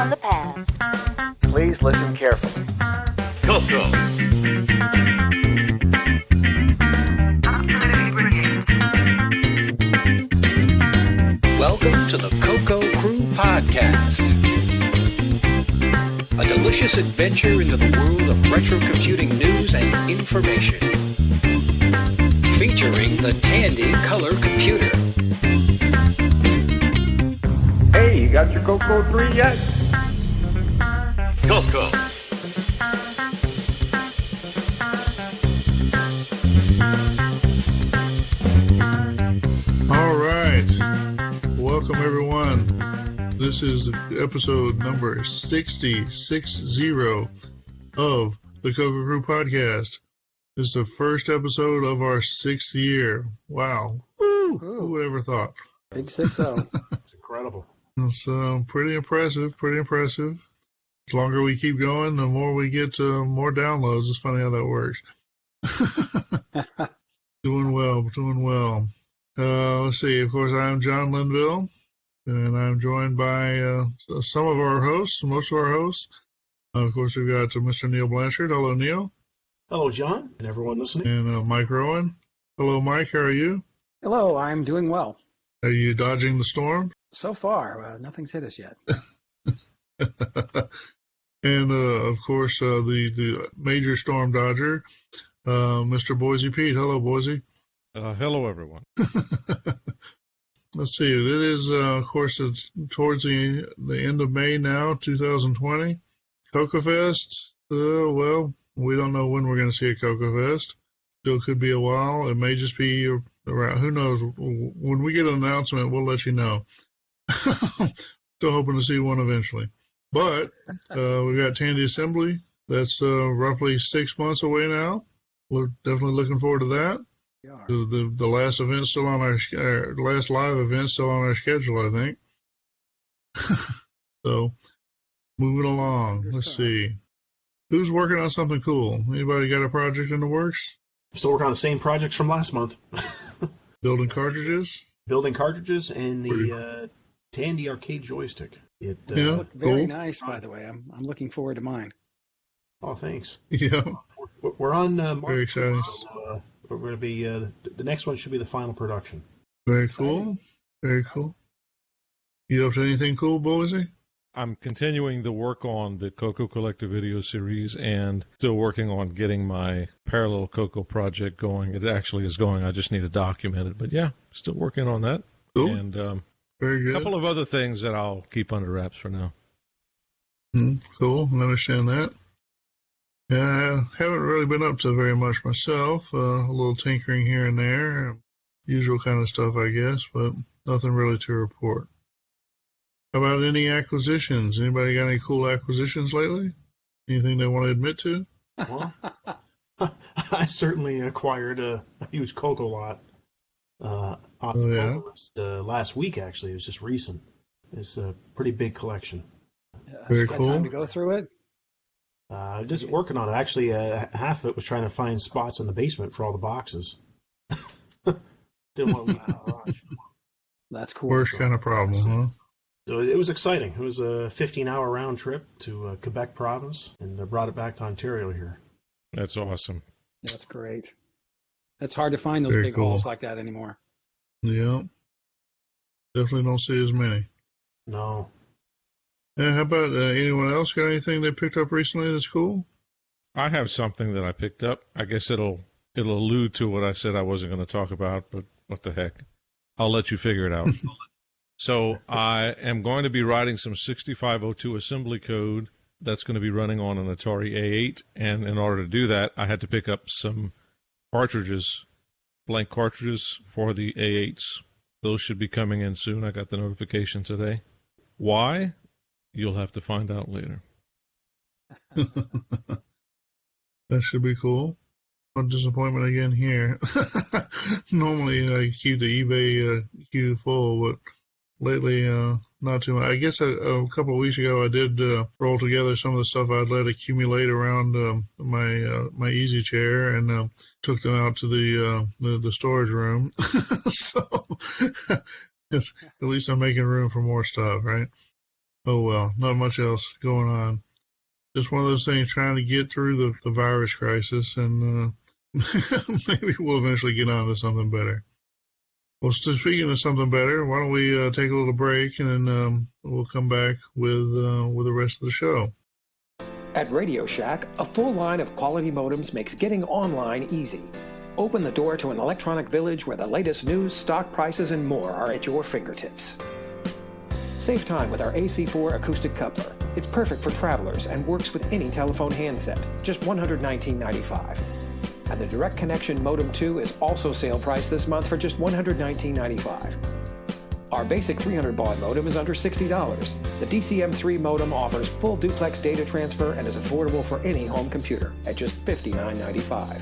from the past. Please listen carefully. CoCo. Welcome to the CoCo Crew Podcast. A delicious adventure into the world of retro computing news and information. Featuring the Tandy Color Computer. Hey, you got your CoCo 3 yet? CoCo. All right. Welcome, everyone. This is episode number 60 of the CoCo Crew Podcast. This is the first episode of our 6th year. Wow. Woo! Who ever thought? Big 6-0. It's incredible. It's pretty impressive, The longer we keep going, the more we get more downloads. It's funny how that works. Doing well. Let's see. Of course, I'm John Linville, and I'm joined by some of our hosts, most of our hosts. Of course, we've got Mr. Neil Blanchard. Hello, Neil. Hello, John, and everyone listening. And Mike Rowan. Hello, Mike. How are you? Hello, I'm doing well. Are you dodging the storm? So far, nothing's hit us yet. And, of course, the major storm dodger, Mr. Boise Pete. Hello, Boise. Hello, everyone. Let's see. It is, of course, it's towards the end of May now, 2020. CoCo Fest. Well, we don't know when we're going to see a CoCo Fest. Still could be a while. It may just be around. Who knows? When we get an announcement, we'll let you know. Still hoping to see one eventually. But we've got Tandy Assembly. That's roughly 6 months away now. We're definitely looking forward to that. The last event still on our last live event still on our schedule, I think. So moving along. Let's see. Who's working on something cool? Anybody got a project in the works? Still working on the same projects from last month. Building cartridges? Building cartridges and the Tandy arcade joystick. It Look very cool. nice, by the way. I'm looking forward to mine. Oh, thanks. Yeah. We're on March. Very exciting. So, we're going to be the next one should be the final production. Very cool. Very cool. You up to anything cool, Boise? I'm continuing the work on the CoCo Collective video series and still working on getting my parallel CoCo project going. It actually is going. I just need to document it. But yeah, still working on that. Cool. And Very a good. couple of other things that I'll keep under wraps for now. Cool. I understand that. Yeah, I haven't really been up to very much myself. A little tinkering here and there. Usual kind of stuff, I guess, but nothing really to report. How about any acquisitions? Anybody got any cool acquisitions lately? Anything they want to admit to? Well, I certainly acquired a huge CoCo lot. Off the CoCo list, last week, actually. It was just recent. It's a pretty big collection. Very Got cool. time to go through it? Just working on it. Actually, half of it was trying to find spots in the basement for all the boxes. Didn't want to leave it in the garage. That's cool. Worst kind of problem, huh? So it was exciting. It was a 15-hour round trip to Quebec province, and brought it back to Ontario here. That's awesome. That's great. It's hard to find those Very big cool. hauls like that anymore. Yeah. Definitely don't see as many. No. How about anyone else got anything they picked up recently that's cool? I have something that I picked up. I guess it'll allude to what I said I wasn't going to talk about, but what the heck. I'll let you figure it out. So I am going to be writing some 6502 assembly code that's going to be running on an Atari A8, and in order to do that, I had to pick up some cartridges, blank cartridges for the A8s. Those should be coming in soon. I got the notification today. Why? You'll have to find out later. That should be cool. No disappointment again here. Normally I keep the eBay queue full, but lately not too much. I guess a couple of weeks ago I did roll together some of the stuff I'd let accumulate around my easy chair and took them out to the storage room. So at least I'm making room for more stuff, right? Oh, well, not much else going on. Just one of those things trying to get through the virus crisis, and maybe we'll eventually get on to something better. Well, so speaking of something better, why don't we take a little break, and then we'll come back with the rest of the show. At Radio Shack, a full line of quality modems makes getting online easy. Open the door to an electronic village where the latest news, stock prices, and more are at your fingertips. Save time with our AC4 acoustic coupler. It's perfect for travelers and works with any telephone handset, just $119.95. And the Direct Connection Modem 2 is also sale price this month for just $119.95. Our basic 300 baud modem is under $60. The DCM3 modem offers full duplex data transfer and is affordable for any home computer at just $59.95.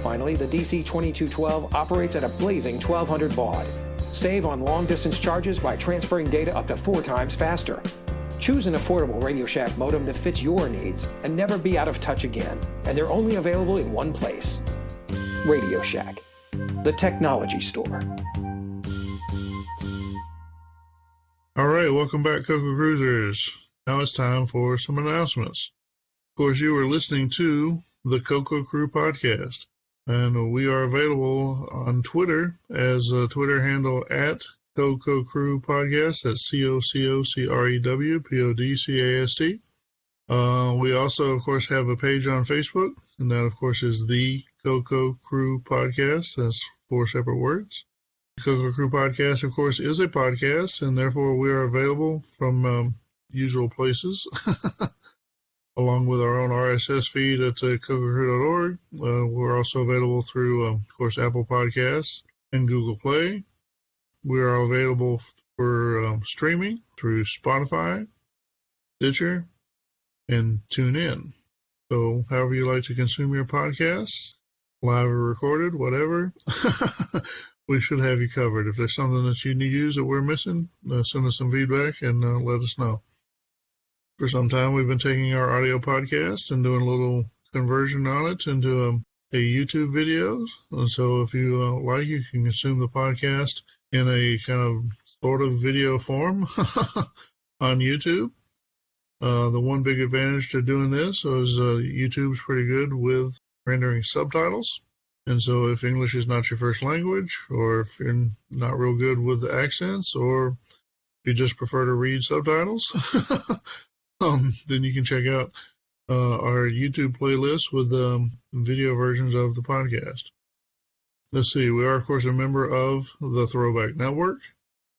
Finally, the DC2212 operates at a blazing 1200 baud. Save on long-distance charges by transferring data up to 4 times faster. Choose an affordable Radio Shack modem that fits your needs and never be out of touch again. And they're only available in one place. Radio Shack, the technology store. All right, welcome back, CoCo Cruisers. Now it's time for some announcements. Of course, you are listening to the CoCo Crew Podcast, and we are available on Twitter as a Twitter handle at CoCo Crew Podcast. That's CoCoCrew Podcast. We also, of course, have a page on Facebook, and that, of course, is the CoCo Crew Podcast. That's 4 separate words. CoCo Crew Podcast, of course, is a podcast, and therefore we are available from usual places, along with our own RSS feed at CoCoCrew.org. We're also available through, of course, Apple Podcasts and Google Play. We are available for streaming through Spotify, Stitcher, and TuneIn. So however you like to consume your podcasts, live or recorded, whatever, we should have you covered. If there's something that you need to use that we're missing, send us some feedback and let us know. For some time, we've been taking our audio podcast and doing a little conversion on it into a YouTube videos. And so if you like, you can consume the podcast in a kind of sort of video form on YouTube. The one big advantage to doing this is YouTube's pretty good with rendering subtitles. And so if English is not your first language, or if you're not real good with the accents, or if you just prefer to read subtitles, then you can check out our YouTube playlist with video versions of the podcast. Let's see, we are, of course, a member of the Throwback Network.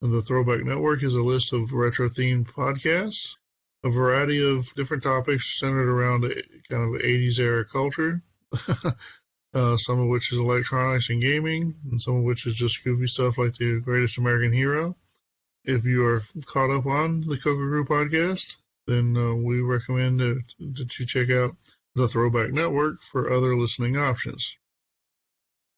And the Throwback Network is a list of retro-themed podcasts, a variety of different topics centered around kind of 80s-era culture. Some of which is electronics and gaming, and some of which is just goofy stuff like the Greatest American Hero. If you are caught up on the CoCo Crew Podcast, then we recommend that you check out the Throwback Network for other listening options.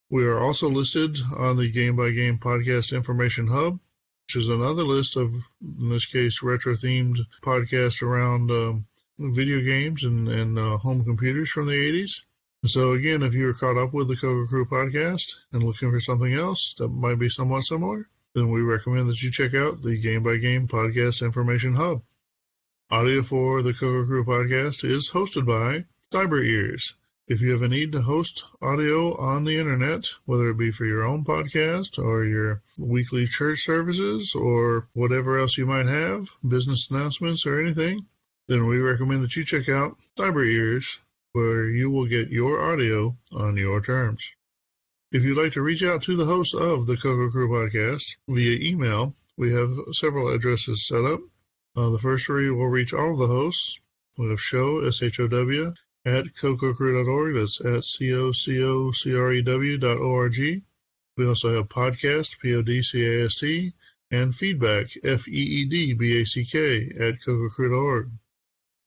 We are also listed on the Game by Game Podcast Information Hub, which is another list of, in this case, retro-themed podcasts around video games and home computers from the 80s. So again, if you're caught up with the CoCo Crew Podcast and looking for something else that might be somewhat similar, then we recommend that you check out the Game by Game Podcast Information Hub. Audio for the CoCo Crew Podcast is hosted by Cyber Ears. If you have a need to host audio on the internet, whether it be for your own podcast or your weekly church services or whatever else you might have, business announcements or anything, then we recommend that you check out Cyber Ears, where you will get your audio on your terms. If you'd like to reach out to the host of the CoCo Crew Podcast via email, we have several addresses set up. The first 3 will reach all of the hosts. We have show, SHOW, at CoCoCrew.org. That's at CoCoCrew.org. We also have podcast, PODCAST, and feedback, FEEDBACK, at CoCoCrew.org.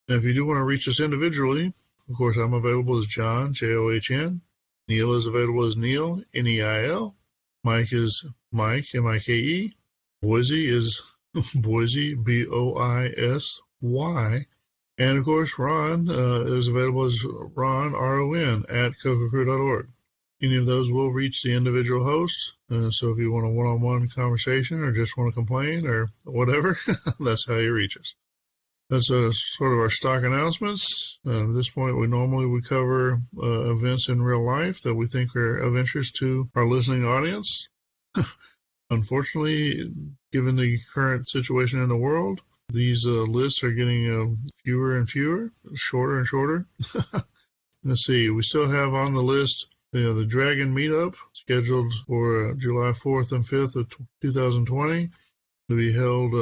And if you do want to reach us individually, of course, I'm available as John, John. Neil is available as Neil, Neil. Mike is Mike, Mike. Boise is Boise, Boisy. And, of course, Ron is available as Ron, RON, at CoCoCrew.org. Any of those will reach the individual hosts. So if you want a one-on-one conversation or just want to complain or whatever, that's how you reach us. That's sort of our stock announcements. At this point, we normally would cover events in real life that we think are of interest to our listening audience. Unfortunately, given the current situation in the world, these lists are getting fewer and fewer, shorter and shorter. Let's see, we still have on the list the Dragon Meetup scheduled for July 4th and 5th of 2020 to be held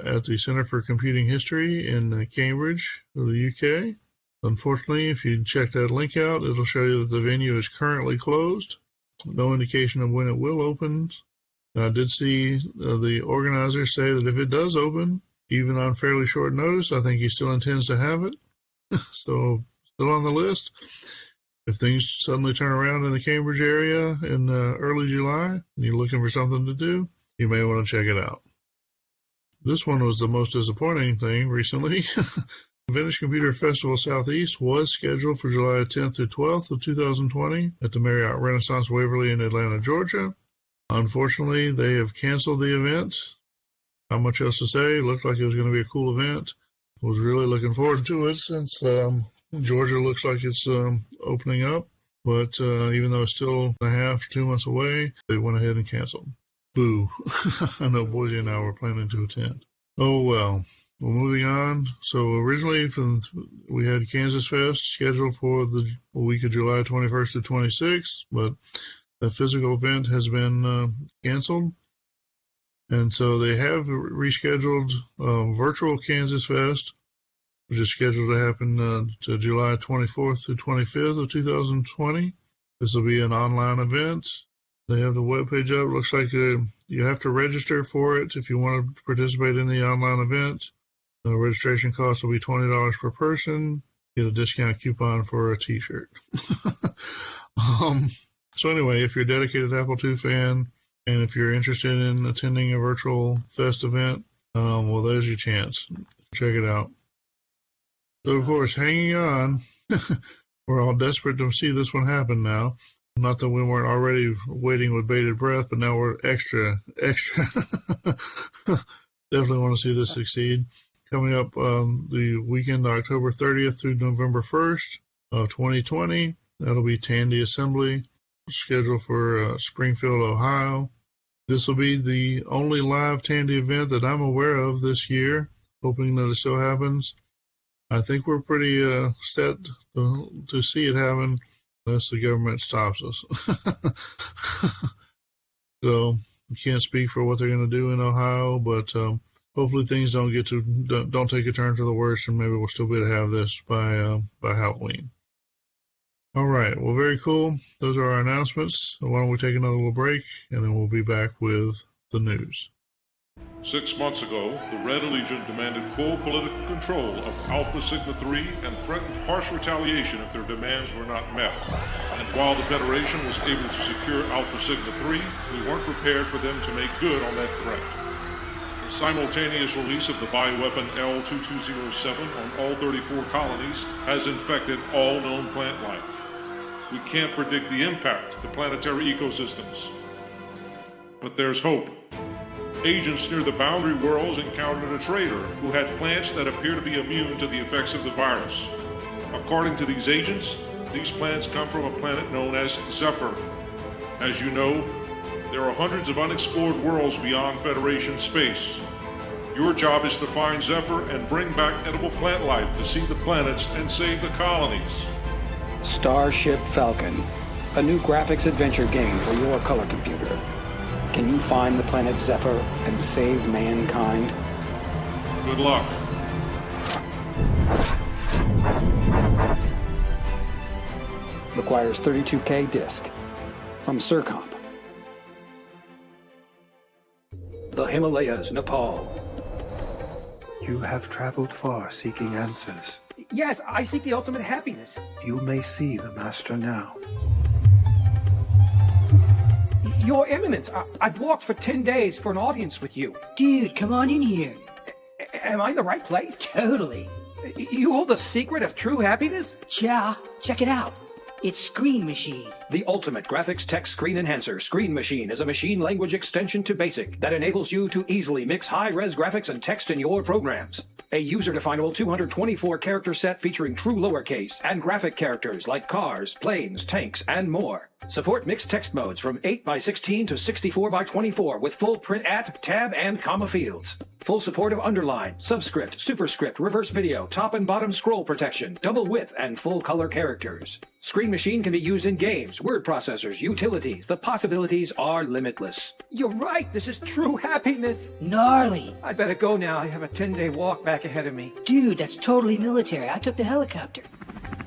at the Center for Computing History in Cambridge, the UK. Unfortunately, if you check that link out, it'll show you that the venue is currently closed. No indication of when it will open. I did see the organizers say that if it does open, even on fairly short notice, I think he still intends to have it. So, still on the list. If things suddenly turn around in the Cambridge area in early July, and you're looking for something to do, you may want to check it out. This one was the most disappointing thing recently. Vintage Computer Festival Southeast was scheduled for July 10th through 12th of 2020 at the Marriott Renaissance Waverly in Atlanta, Georgia. Unfortunately, they have canceled the event. Not much else to say. It looked like it was going to be a cool event. I was really looking forward to it since Georgia looks like it's opening up. But even though it's still 2 months away, they went ahead and canceled. Boo. I know Boise and I were planning to attend. Oh, well. Well, moving on. So originally we had Kansas Fest scheduled for the week of July 21st to 26th, but the physical event has been canceled. And so they have rescheduled virtual Kansas Fest, which is scheduled to happen to July 24th to 25th of 2020. This will be an online event. They have the webpage up. Looks like you have to register for it if you want to participate in the online event. The registration cost will be $20 per person. Get a discount coupon for a T-shirt. So anyway, if you're a dedicated Apple II fan, and if you're interested in attending a virtual fest event, well, there's your chance. Check it out. So, of course, hanging on. We're all desperate to see this one happen now. Not that we weren't already waiting with bated breath, but now we're extra. Definitely want to see this succeed. Coming up the weekend, October 30th through November 1st of 2020. That'll be Tandy Assembly, scheduled for Springfield, Ohio. This will be the only live Tandy event that I'm aware of this year, hoping that it still happens. I think we're pretty set to see it happen unless the government stops us. So we can't speak for what they're going to do in Ohio, but hopefully things don't take a turn for the worse, and maybe we'll still be able to have this by Halloween. All right. Well, very cool. Those are our announcements. So why don't we take another little break, and then we'll be back with the news. 6 months ago, the Red Legion demanded full political control of Alpha Sigma 3 and threatened harsh retaliation if their demands were not met. And while the Federation was able to secure Alpha Sigma 3, we weren't prepared for them to make good on that threat. The simultaneous release of the bioweapon L2207 on all 34 colonies has infected all known plant life. We can't predict the impact to planetary ecosystems. But there's hope. Agents near the boundary worlds encountered a traitor who had plants that appear to be immune to the effects of the virus. According to these agents, these plants come from a planet known as Zephyr. As you know, there are hundreds of unexplored worlds beyond Federation space. Your job is to find Zephyr and bring back edible plant life to see the planets and save the colonies. Starship Falcon, a new graphics adventure game for your color computer. Can you find the planet Zephyr and save mankind? Good luck. Requires 32K disc. From Surcomp. The Himalayas, Nepal. You have traveled far seeking answers. Yes, I seek the ultimate happiness. You may see the Master now. Your Eminence, I've walked for 10 days for an audience with you. Dude, come on in here. Am I in the right place? Totally. You hold the secret of true happiness? Yeah, check it out. It's Screen Machine. The ultimate graphics text screen enhancer, Screen Machine is a machine language extension to BASIC that enables you to easily mix high-res graphics and text in your programs. A user-definable 224-character set featuring true lowercase and graphic characters like cars, planes, tanks, and more. Support mixed text modes from 8x16 to 64x24 with full print at, tab, and comma fields. Full support of underline, subscript, superscript, reverse video, top and bottom scroll protection, double width, and full color characters. Screen Machine can be used in games, word processors, utilities. The possibilities are limitless. You're right. This is true happiness. Gnarly. I better go now. I have a 10-day walk back ahead of me. Dude, that's totally military. I took the helicopter.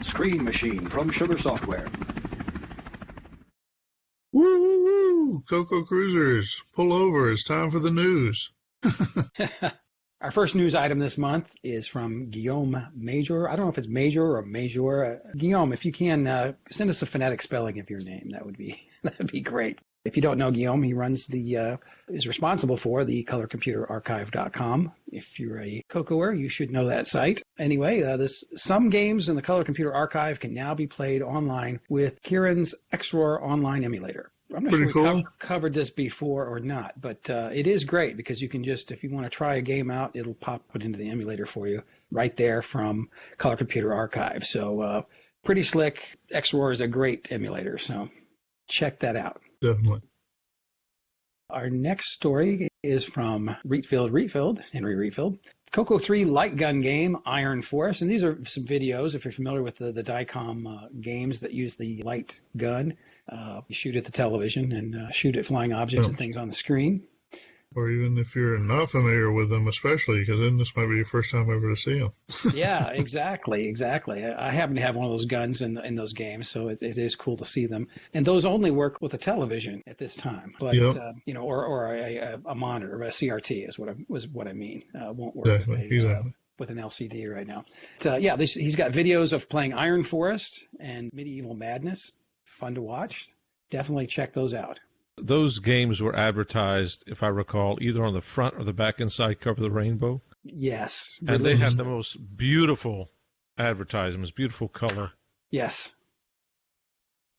Screen Machine from Sugar Software. Woo! CoCo Cruisers, pull over. It's time for the news. Our first news item this month is from Guillaume Major. I don't know if it's Major or Major. Guillaume, if you can, send us a phonetic spelling of your name. That would be great. If you don't know Guillaume, he runs is responsible for the colorcomputerarchive.com. If you're a CoCoer, you should know that site. Anyway, some games in the Color Computer Archive can now be played online with Kieran's XRoar Online emulator. I'm not sure we covered this before or not, but it is great because you can just, if you want to try a game out, it'll pop it into the emulator for you right there from Color Computer Archive. So pretty slick. XRoar is a great emulator, so check that out. Definitely. Our next story is from Henry Rietveld. CoCo 3 light gun game, Iron Force. And these are some videos, if you're familiar with the DICOM games that use the light gun. You shoot at the television and shoot at flying objects and things on the screen. Or even if you're not familiar with them, especially, because then this might be your first time ever to see them. Yeah, exactly. I happen to have one of those guns in those games, so it is cool to see them. And those only work with a television at this time, but or a monitor, a CRT is what I mean. Won't work with an LCD right now. He's got videos of playing Iron Forest and Medieval Madness. Fun to watch. Definitely check those out. Those games were advertised, if I recall, either on the front or the back inside cover of the rainbow. Yes. And they have the most beautiful advertisements, beautiful color. Yes.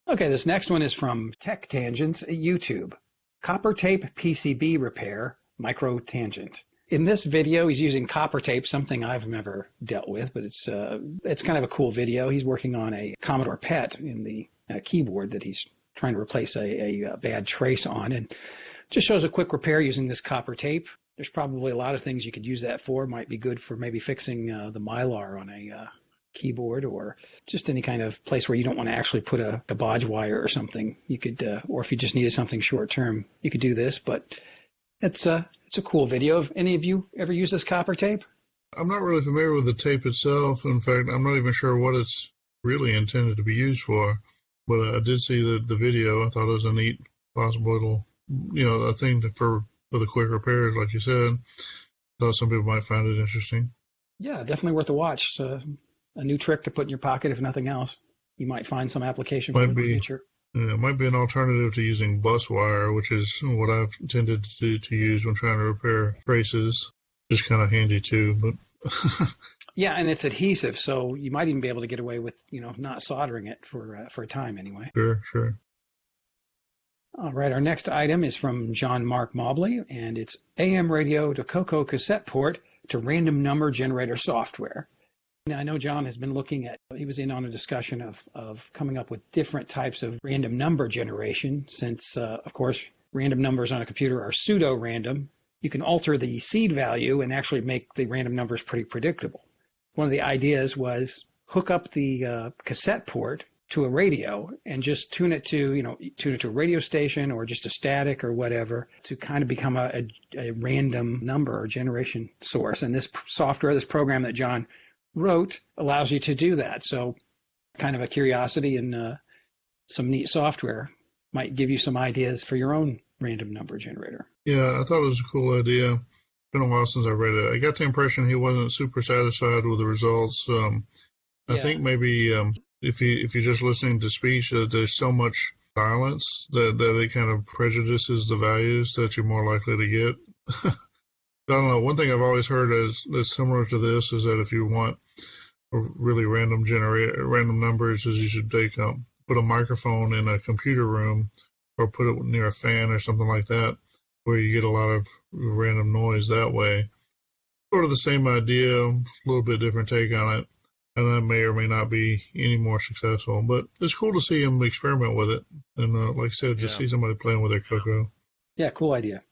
Okay, this next one is from Tech Tangents at YouTube. Copper tape PCB repair, micro tangent. In this video, he's using copper tape, something I've never dealt with, but it's kind of a cool video. He's working on a Commodore PET in the keyboard that he's trying to replace a bad trace on, and just shows a quick repair using this copper tape. There's probably a lot of things you could use that for. Might be good for maybe fixing the mylar on a keyboard, or just any kind of place where you don't want to actually put a bodge wire or something. You could, or if you just needed something short term, you could do this. But it's a cool video. Have any of you ever used this copper tape? I'm not really familiar with the tape itself. In fact, I'm not even sure what it's really intended to be used for. But I did see the video. I thought it was a neat possible little, a thing for the quick repairs, like you said. Thought some people might find it interesting. Yeah, definitely worth a watch. It's a new trick to put in your pocket, if nothing else. You might find some application for it in the future. Yeah, it might be an alternative to using bus wire, which is what I've tended to use when trying to repair traces. Just kind of handy too, but. Yeah, and it's adhesive, so you might even be able to get away with, not soldering it for a time anyway. Sure. All right, our next item is from John Mark Mobley, and it's AM radio to CoCo cassette port to random number generator software. Now, I know John has been he was in on a discussion of coming up with different types of random number generation, since, of course, random numbers on a computer are pseudo-random. You can alter the seed value and actually make the random numbers pretty predictable. One of the ideas was hook up the cassette port to a radio and just tune it to a radio station or just a static or whatever to kind of become a random number or generation source. And this program that John wrote allows you to do that. So kind of a curiosity and some neat software might give you some ideas for your own random number generator. Yeah, I thought it was a cool idea. Been a while since I read it. I got the impression he wasn't super satisfied with the results. I think maybe if you're just listening to speech, there's so much silence that it kind of prejudices the values that you're more likely to get. I don't know. One thing I've always heard that's similar to this is that if you want a really random numbers, is you should take put a microphone in a computer room or put it near a fan or something like that, where you get a lot of random noise that way. Sort of the same idea, a little bit different take on it, and that may or may not be any more successful. But it's cool to see him experiment with it, and like I said, just see somebody playing with their CoCo. Yeah, cool idea.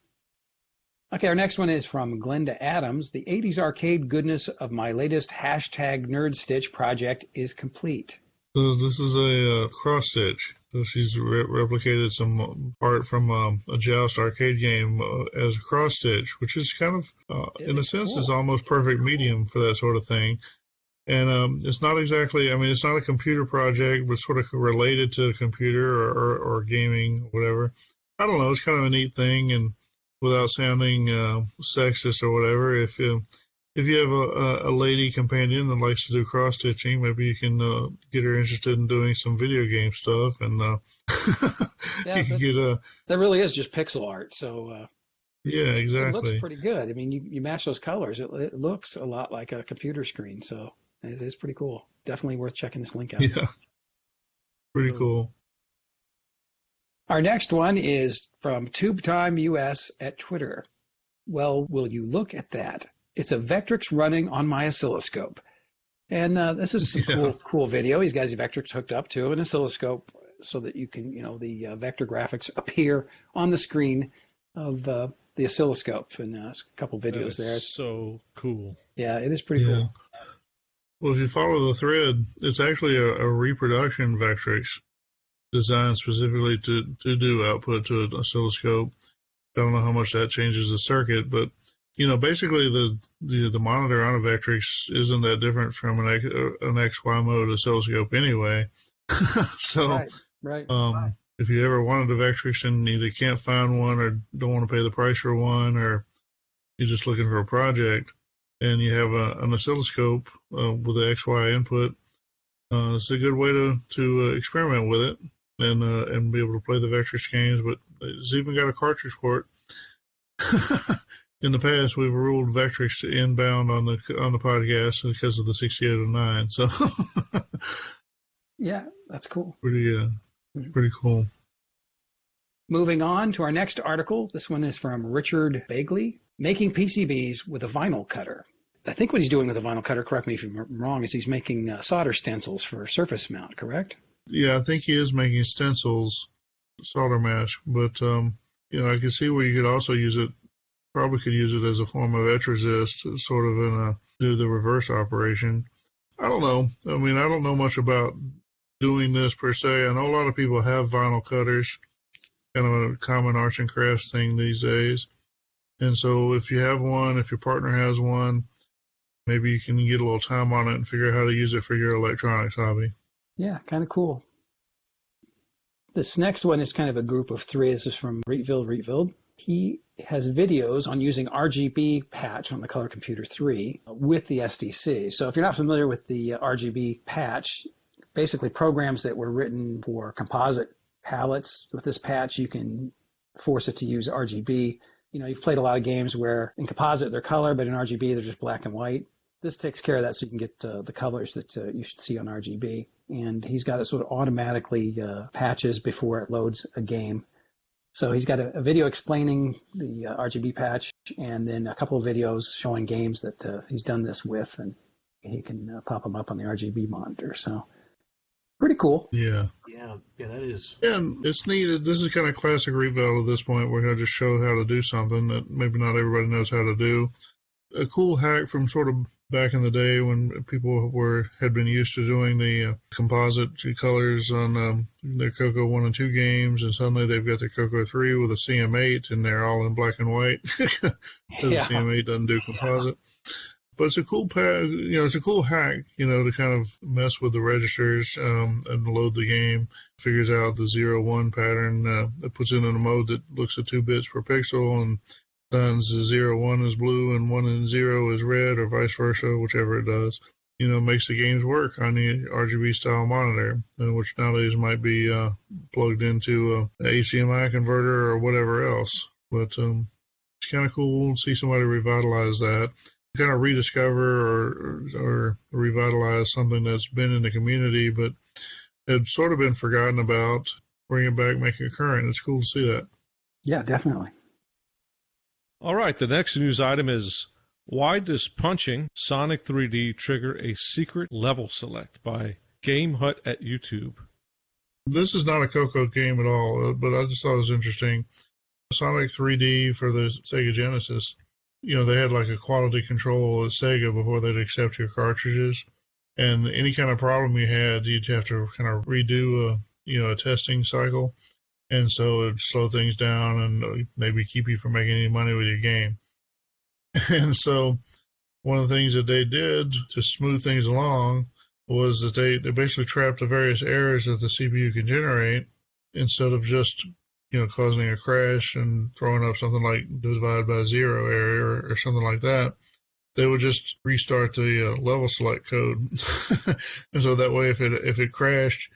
Okay, our next one is from Glenda Adams. The 80s arcade goodness of my latest #NerdStitch project is complete. So this is a cross stitch. So she's replicated some art from a Joust arcade game as a cross stitch, which is kind of, in a sense, is almost perfect medium for that sort of thing. And it's not exactly, I mean, it's not a computer project, but sort of related to a computer or gaming, or whatever. I don't know. It's kind of a neat thing, and without sounding sexist or whatever, if you have a lady companion that likes to do cross stitching, maybe you can get her interested in doing some video game stuff, and you can get that really is just pixel art. So yeah, exactly. It looks pretty good. I mean, you match those colors, it looks a lot like a computer screen. So it is pretty cool. Definitely worth checking this link out. Yeah, pretty cool. Our next one is from TubeTime US at Twitter. Well, will you look at that? It's a Vectrix running on my oscilloscope. And this is some cool video. He's got his Vectrix hooked up to an oscilloscope so that you can, the vector graphics appear on the screen of the oscilloscope. And a couple videos there. So cool. Yeah, it is pretty cool. Well, if you follow the thread, it's actually a reproduction Vectrix designed specifically to do output to an oscilloscope. I don't know how much that changes the circuit, but basically the monitor on a Vectrix isn't that different from an XY mode oscilloscope anyway. So, right. If you ever wanted a Vectrix and either can't find one or don't want to pay the price for one, or you're just looking for a project and you have an oscilloscope with the XY input, it's a good way to experiment with it and be able to play the Vectrix games. But it's even got a cartridge port. In the past, we've ruled Vectrix inbound on the podcast because of the 6809. So, yeah, that's cool. Pretty cool. Moving on to our next article. This one is from Richard Bagley, making PCBs with a vinyl cutter. I think what he's doing with a vinyl cutter, correct me if I'm wrong, is he's making solder stencils for surface mount, correct? Yeah, I think he is making stencils, solder mask, but I can see where you could also use it. Probably could use it as a form of etch resist, sort of do the reverse operation. I don't know. I mean, I don't know much about doing this per se. I know a lot of people have vinyl cutters, kind of a common arts and crafts thing these days. And so if you have one, if your partner has one, maybe you can get a little time on it and figure out how to use it for your electronics hobby. Yeah, kind of cool. This next one is kind of a group of three. This is from Rietveld. He has videos on using RGB patch on the Color Computer 3 with the SDC. So if you're not familiar with the RGB patch, basically programs that were written for composite palettes, with this patch you can force it to use RGB. You've played a lot of games where in composite they're color, but in RGB they're just black and white. This takes care of that so you can get the colors that you should see on RGB. And he's got it sort of automatically patches before it loads a game. So he's got a video explaining the RGB patch and then a couple of videos showing games that he's done this with, and he can pop them up on the RGB monitor. So pretty cool. Yeah, that is. And it's neat. This is kind of classic Rietveld at this point, where he'll just show how to do something that maybe not everybody knows how to do. A cool hack from sort of back in the day when people had been used to doing the composite colors on their CoCo 1 and 2 games, and suddenly they've got the CoCo 3 with a CM8 and they're all in black and white because the CM8 doesn't do composite. But it's a cool it's a cool hack, to kind of mess with the registers and load the game. Figures out the 0-1 pattern that puts it in a mode that looks at 2 bits per pixel, and signs 0-1 is blue and 1 and 0 is red, or vice versa, whichever it does. Makes the games work on the RGB style monitor, which nowadays might be plugged into an HDMI converter or whatever else. But it's kind of cool to see somebody revitalize that, kind of rediscover or revitalize something that's been in the community but had sort of been forgotten about. Bring it back, make it current. It's cool to see that. Yeah, definitely. All right, the next news item is, why does punching Sonic 3D trigger a secret level select by Game Hut at YouTube? This is not a CoCo game at all, but I just thought it was interesting. Sonic 3D for the Sega Genesis, they had like a quality control at Sega before they'd accept your cartridges. And any kind of problem you had, you'd have to kind of redo a testing cycle. And so it'd slow things down and maybe keep you from making any money with your game. And so one of the things that they did to smooth things along was that they basically trapped the various errors that the CPU can generate instead of just, causing a crash and throwing up something like divide by zero error or something like that. They would just restart the level select code. And so that way, if it crashed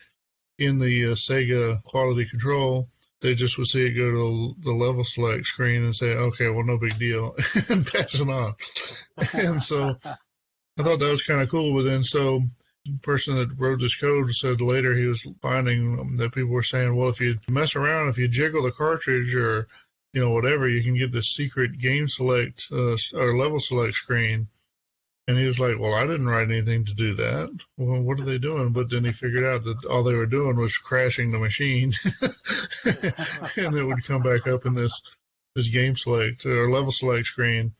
in the Sega quality control, they just would see it go to the level select screen and say, okay, well, no big deal, and pass it on. And so I thought that was kind of cool. But then so the person that wrote this code said later he was finding that people were saying, well, if you mess around, if you jiggle the cartridge or whatever, you can get this secret game select or level select screen. And he was like, well, I didn't write anything to do that. Well, what are they doing? But then he figured out that all they were doing was crashing the machine. And it would come back up in this game select or level select screen.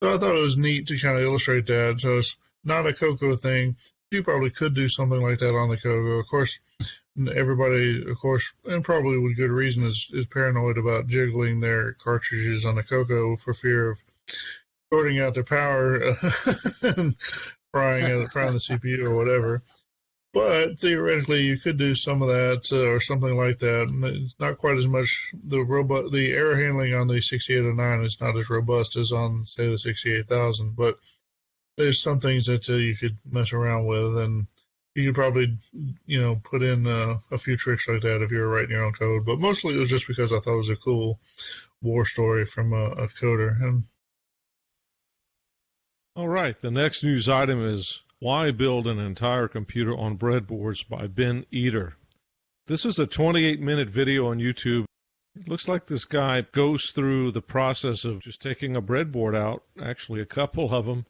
So I thought it was neat to kind of illustrate that. So it's not a CoCo thing. You probably could do something like that on the CoCo. Of course, everybody, and probably with good reason, is paranoid about jiggling their cartridges on the CoCo for fear of shorting out their power and frying the CPU or whatever. But theoretically, you could do some of that or something like that. It's not quite as much. The error handling on the 6809 is not as robust as on, say, the 68000. But there's some things that you could mess around with, and you could probably, put in a few tricks like that if you were writing your own code. But mostly it was just because I thought it was a cool war story from a coder. And all right, the next news item is, why build an entire computer on breadboards by Ben Eater? This is a 28-minute video on YouTube. It looks like this guy goes through the process of just taking a breadboard out, actually a couple of them,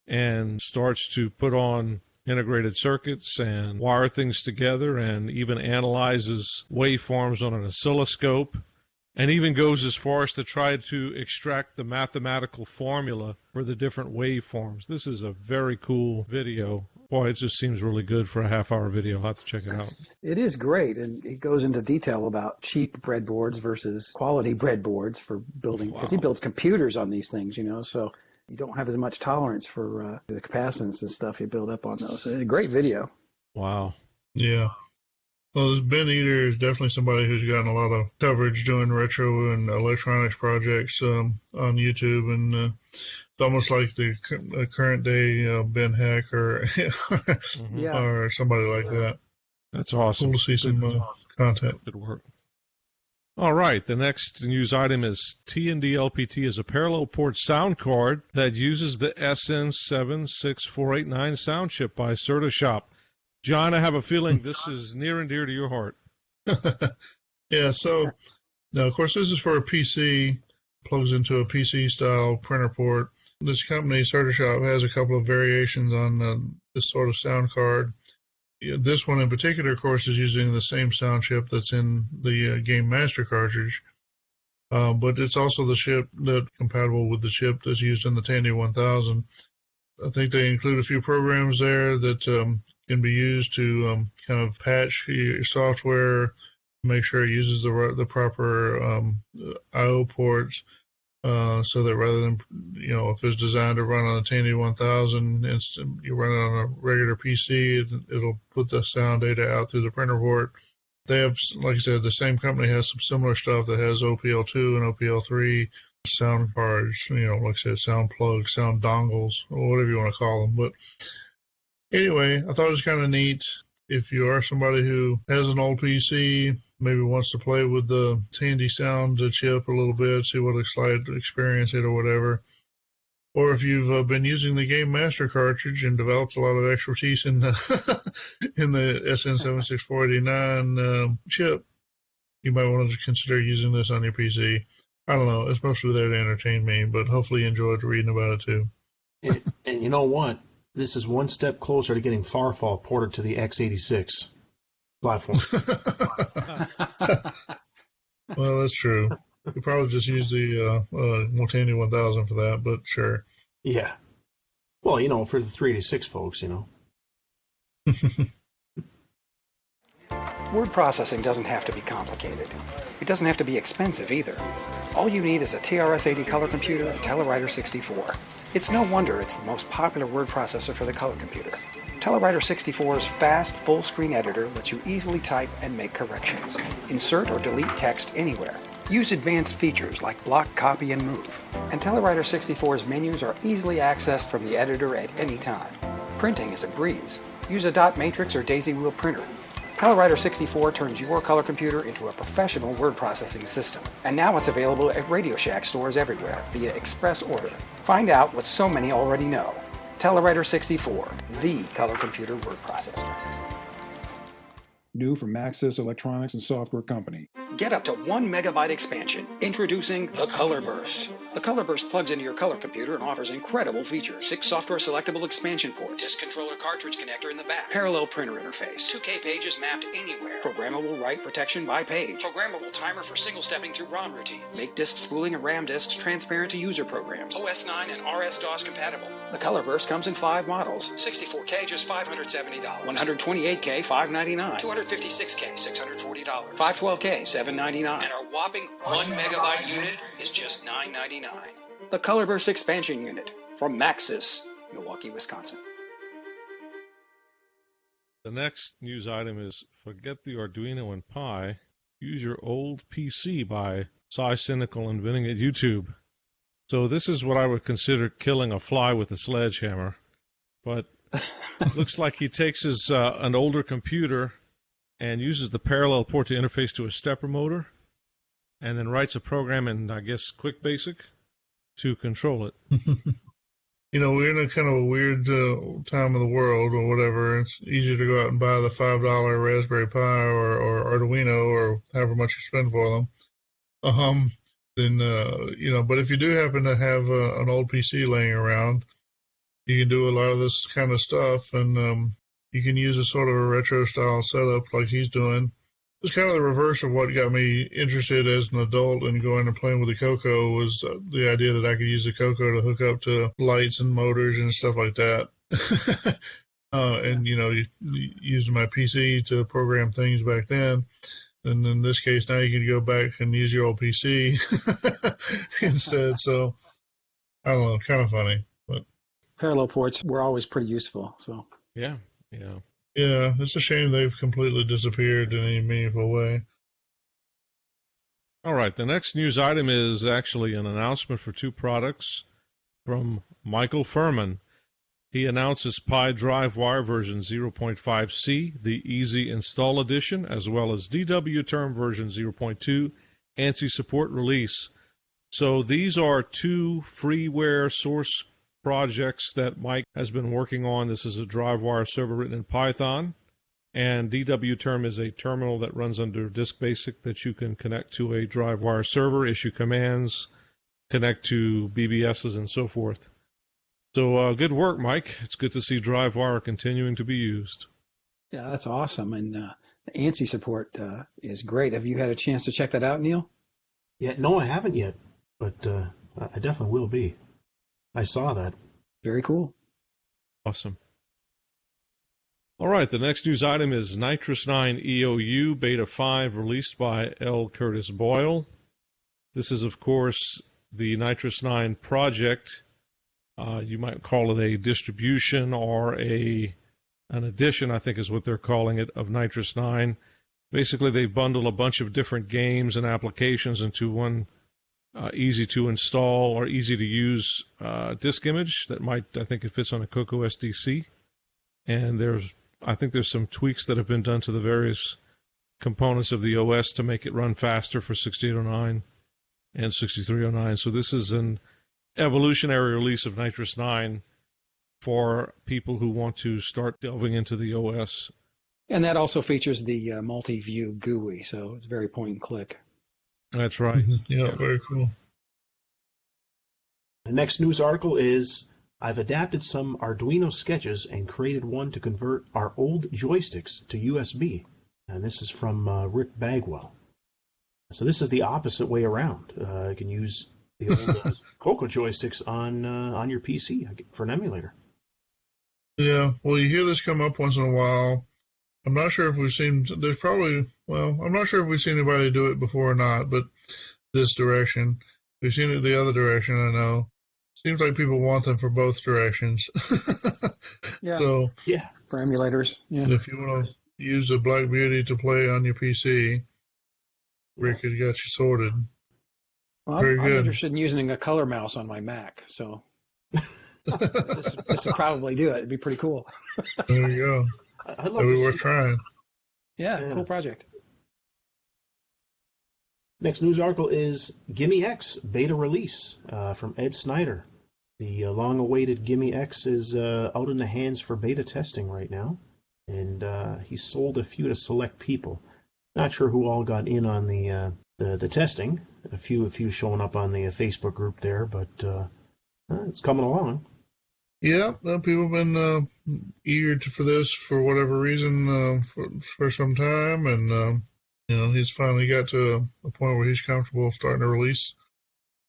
and starts to put on integrated circuits and wire things together, and even analyzes waveforms on an oscilloscope, and even goes as far as to try to extract the mathematical formula for the different waveforms. This is a very cool video. Boy, it just seems really good for a half-hour video. I'll have to check it out. It is great, and he goes into detail about cheap breadboards versus quality breadboards for building, because he builds computers on these things, so you don't have as much tolerance for the capacitance and stuff you build up on those. It's a great video. Wow. Yeah. Well, Ben Eater is definitely somebody who's gotten a lot of coverage doing retro and electronics projects on YouTube, and it's almost like the current day Ben Heck or or somebody like that. That's awesome. Cool to see some content. Good work. All right, the next news item is T&D LPT is a parallel port sound card that uses the SN76489 sound chip by CertaShop. John, I have a feeling this is near and dear to your heart. Yeah, so now, of course, this is for a PC, plugs into a PC-style printer port. This company, CertaShop, has a couple of variations on this sort of sound card. This one in particular, of course, is using the same sound chip that's in the Game Master cartridge, but it's also the chip that's compatible with the chip that's used in the Tandy 1000. I think they include a few programs there that can be used to kind of patch your software, make sure it uses the proper I/O ports, so that rather than, if it's designed to run on a Tandy 1000, you run it on a regular PC, it'll put the sound data out through the printer port. They have, like I said, the same company has some similar stuff that has OPL2 and OPL3 sound cards, like I said, sound plugs, sound dongles, or whatever you want to call them. But anyway, I thought it was kind of neat. If you are somebody who has an old PC, maybe wants to play with the Tandy sound chip a little bit, see what it's like to experience it or whatever, or if you've been using the Game Master cartridge and developed a lot of expertise in in the SN76489 chip, you might want to consider using this on your PC. I don't know. It's mostly there to entertain me, but hopefully you enjoyed reading about it too. And you know what? This is one step closer to getting Farfall ported to the x86 platform. Well, that's true. You probably just use the Multani 1000 for that, but sure. Yeah. Well, for the 386 folks, Word processing doesn't have to be complicated. It doesn't have to be expensive either. All you need is a TRS-80 color computer and Telewriter 64. It's no wonder it's the most popular word processor for the color computer. Telewriter 64's fast, full-screen editor lets you easily type and make corrections. Insert or delete text anywhere. Use advanced features like block, copy, and move. And Telewriter 64's menus are easily accessed from the editor at any time. Printing is a breeze. Use a dot matrix or daisy wheel printer. Telewriter 64 turns your color computer into a professional word processing system. And now it's available at Radio Shack stores everywhere via express order. Find out what so many already know. Telewriter 64, the color computer word processor. New from Maxis Electronics and Software Company. Get up to 1 megabyte expansion. Introducing the Color Burst. The Color Burst plugs into your color computer and offers incredible features. 6 software selectable expansion ports, disk controller cartridge connector in the back, parallel printer interface, 2K pages mapped anywhere, programmable write protection by page, programmable timer for single stepping through ROM routines, make disk spooling and RAM disks transparent to user programs, OS 9 and RS-DOS compatible. The Color Burst comes in 5 models. 64K just $570, 128K $599, 256K $640, 512K $799, and our whopping 1 megabyte unit is just $999. The Color Burst expansion unit from Maxis, Milwaukee, Wisconsin. The next news item is forget the Arduino and Pi. Use your old PC by Cy Cynical inventing at YouTube. So this is what I would consider killing a fly with a sledgehammer. But it looks like he takes his an older computer and uses the parallel port to interface to a stepper motor, and then writes a program in, I guess, Quick Basic to control it. We're in a kind of a weird time of the world or whatever. It's easier to go out and buy the $5 Raspberry Pi or Arduino or however much you spend for them. But if you do happen to have an old PC laying around, you can do a lot of this kind of stuff, and you can use a sort of a retro style setup like he's doing. It's kind of the reverse of what got me interested as an adult in going and playing with the CoCo was the idea that I could use the CoCo to hook up to lights and motors and stuff like that. Using my PC to program things back then. And in this case, now you can go back and use your old PC instead. So, I don't know, kind of funny. But parallel ports were always pretty useful. So Yeah, it's a shame they've completely disappeared in any meaningful way. All right, the next news item is actually an announcement for 2 products from Michael Furman. He announces Pi DriveWire version 0.5C, the Easy Install Edition, as well as DW Term version 0.2, ANSI support release. So these are 2 freeware source projects that Mike has been working on. This is a DriveWire server written in Python, and DW Term is a terminal that runs under Disk Basic that you can connect to a DriveWire server, issue commands, connect to BBSs, and so forth. So good work, Mike. It's good to see DriveWire continuing to be used. Yeah, that's awesome. And the ANSI support is great. Have you had a chance to check that out, Neil? Yeah, no, I haven't yet, but I definitely will be. I saw that. Very cool. Awesome. All right, the next news item is Nitrous 9 EOU Beta 5 released by L. Curtis Boyle. This is, of course, the Nitrous 9 project. You might call it a distribution or an addition, I think is what they're calling it, of Nitrous 9. Basically, they bundle a bunch of different games and applications into one easy to install or easy to use disk image that I think it fits on a CoCo SDC. And I think there's some tweaks that have been done to the various components of the OS to make it run faster for 6809 and 6309. So this is an evolutionary release of Nitrous 9 for people who want to start delving into the OS. And that also features the multi-view GUI, so it's very point and click. That's right. Yeah, very cool. The next news article is, I've adapted some Arduino sketches and created one to convert our old joysticks to USB. And this is from Rick Bagwell. So this is the opposite way around. You can use the old CoCo joysticks on your PC for an emulator. Yeah, well, you hear this come up once in a while. I'm not sure if we've seen, I'm not sure if we've seen anybody do it before or not, but this direction. We've seen it the other direction, I know. Seems like people want them for both directions. Yeah. So, yeah, for emulators. Yeah. If you want to use a Black Beauty to play on your PC, Rick has got you sorted. Well, Very I'm good. interested in using a color mouse on my Mac, so this would probably do it. It'd be pretty cool. There you go. I'd love It'd to be worth see trying. Yeah, cool project. Next news article is Gimme X beta release from Ed Snyder. The long-awaited Gimme X is out in the hands for beta testing right now, and he sold a few to select people. Not sure who all got in on the testing. A few showing up on the Facebook group there, but it's coming along. Yeah, people have been eager for this for whatever reason for some time, and he's finally got to a point where he's comfortable starting to release,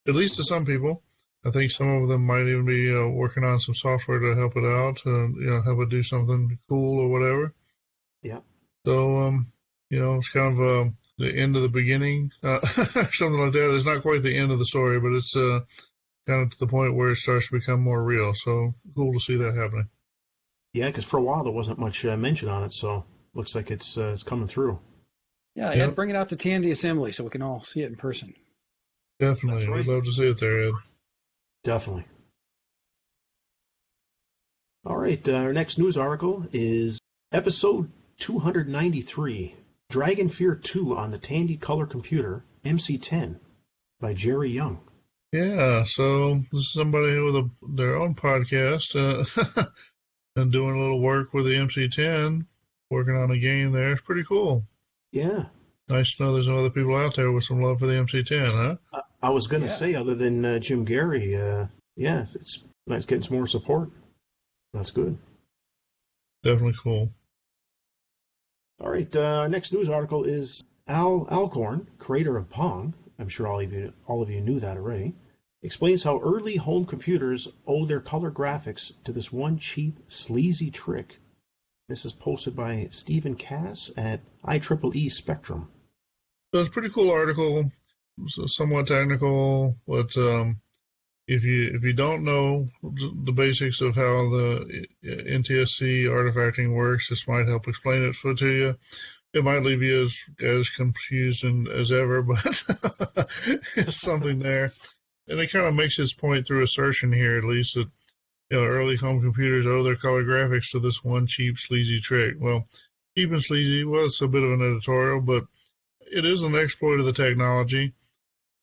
at least to some people. I think some of them might even be working on some software to help it out, help it do something cool or whatever. Yeah. So, it's kind of the end of the beginning, something like that. It's not quite the end of the story, but it's kind of to the point where it starts to become more real. So cool to see that happening. Yeah, because for a while there wasn't much mention on it, so looks like it's coming through. Yeah, Ed, bring it out to Tandy Assembly so we can all see it in person. Definitely. Right. We'd love to see it there, Ed. Definitely. All right, our next news article is episode 293, Dragon Fear 2 on the Tandy Color Computer MC10 by Jerry Young. Yeah, so this is somebody with their own podcast and doing a little work with the MC10, working on a game there. It's pretty cool. Yeah. Nice to know there's some other people out there with some love for the MC10, huh? I was going to say, other than Jim Gary, it's nice getting some more support. That's good. Definitely cool. All right, our next news article is Al Alcorn, creator of Pong. I'm sure all of you knew that already. Explains how early home computers owe their color graphics to this one cheap, sleazy trick. This is posted by Stephen Cass at IEEE Spectrum. So it's a pretty cool article, somewhat technical, but if you don't know the basics of how the NTSC artifacting works, this might help explain it to you. It might leave you as confused as ever, but it's something there. And it kind of makes his point through assertion here, at least, that early home computers owe their color graphics to this one cheap, sleazy trick. Well, cheap and sleazy, well, it's a bit of an editorial, but it is an exploit of the technology.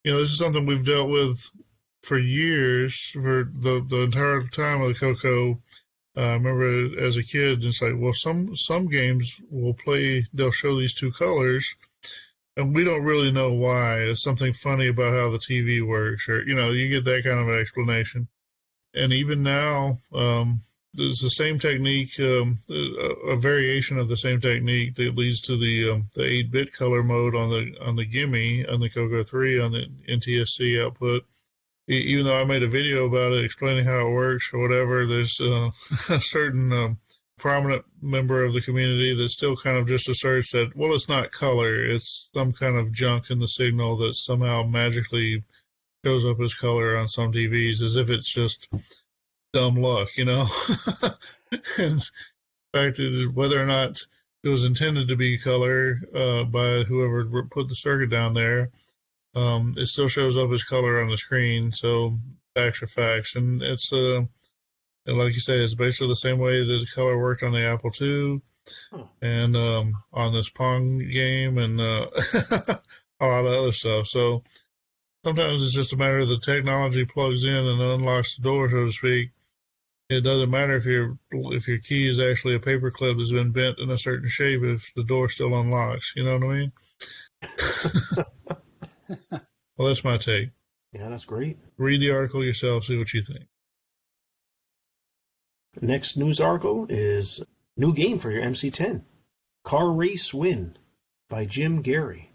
This is something we've dealt with for years, for the entire time of the CoCo. I remember as a kid, it's like, well, some games they'll show these two colors, and we don't really know why. It's something funny about how the TV works, or, you get that kind of an explanation. And even now, it's the same technique, a variation of the same technique that leads to the 8-bit color mode on the Gimme, on the CoCo 3, on the NTSC output. Even though I made a video about it explaining how it works or whatever, there's a certain prominent member of the community that still kind of just asserts that, well, it's not color, it's some kind of junk in the signal that somehow magically shows up as color on some TVs, as if it's just dumb luck, And in fact, whether or not it was intended to be color by whoever put the circuit down there, it still shows up as color on the screen. So facts are facts, and it's and like you say, it's basically the same way that the color worked on the Apple II and on this Pong game and a lot of other stuff. So sometimes it's just a matter of the technology plugs in and unlocks the door, so to speak. It doesn't matter if your key is actually a paper clip that's been bent in a certain shape if the door still unlocks. You know what I mean? Well, that's my take. Yeah, that's great. Read the article yourself, see what you think. Next news article is new game for your MC10. Car Race Win by Jim Gary.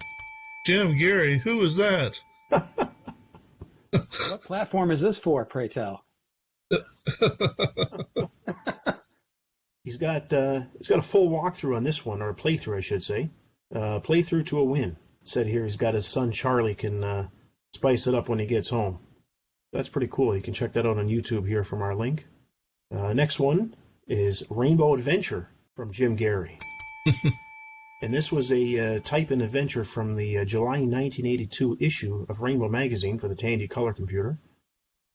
Jim Gary, who is that? What platform is this for, pray tell? He's got a full walkthrough on this one, or a playthrough, I should say. Playthrough to a win. It said here he's got his son Charlie can spice it up when he gets home. That's pretty cool. You can check that out on YouTube here from our link. Next one is Rainbow Adventure from Jim Gary. And this was a type and adventure from the July 1982 issue of Rainbow magazine for the Tandy color computer.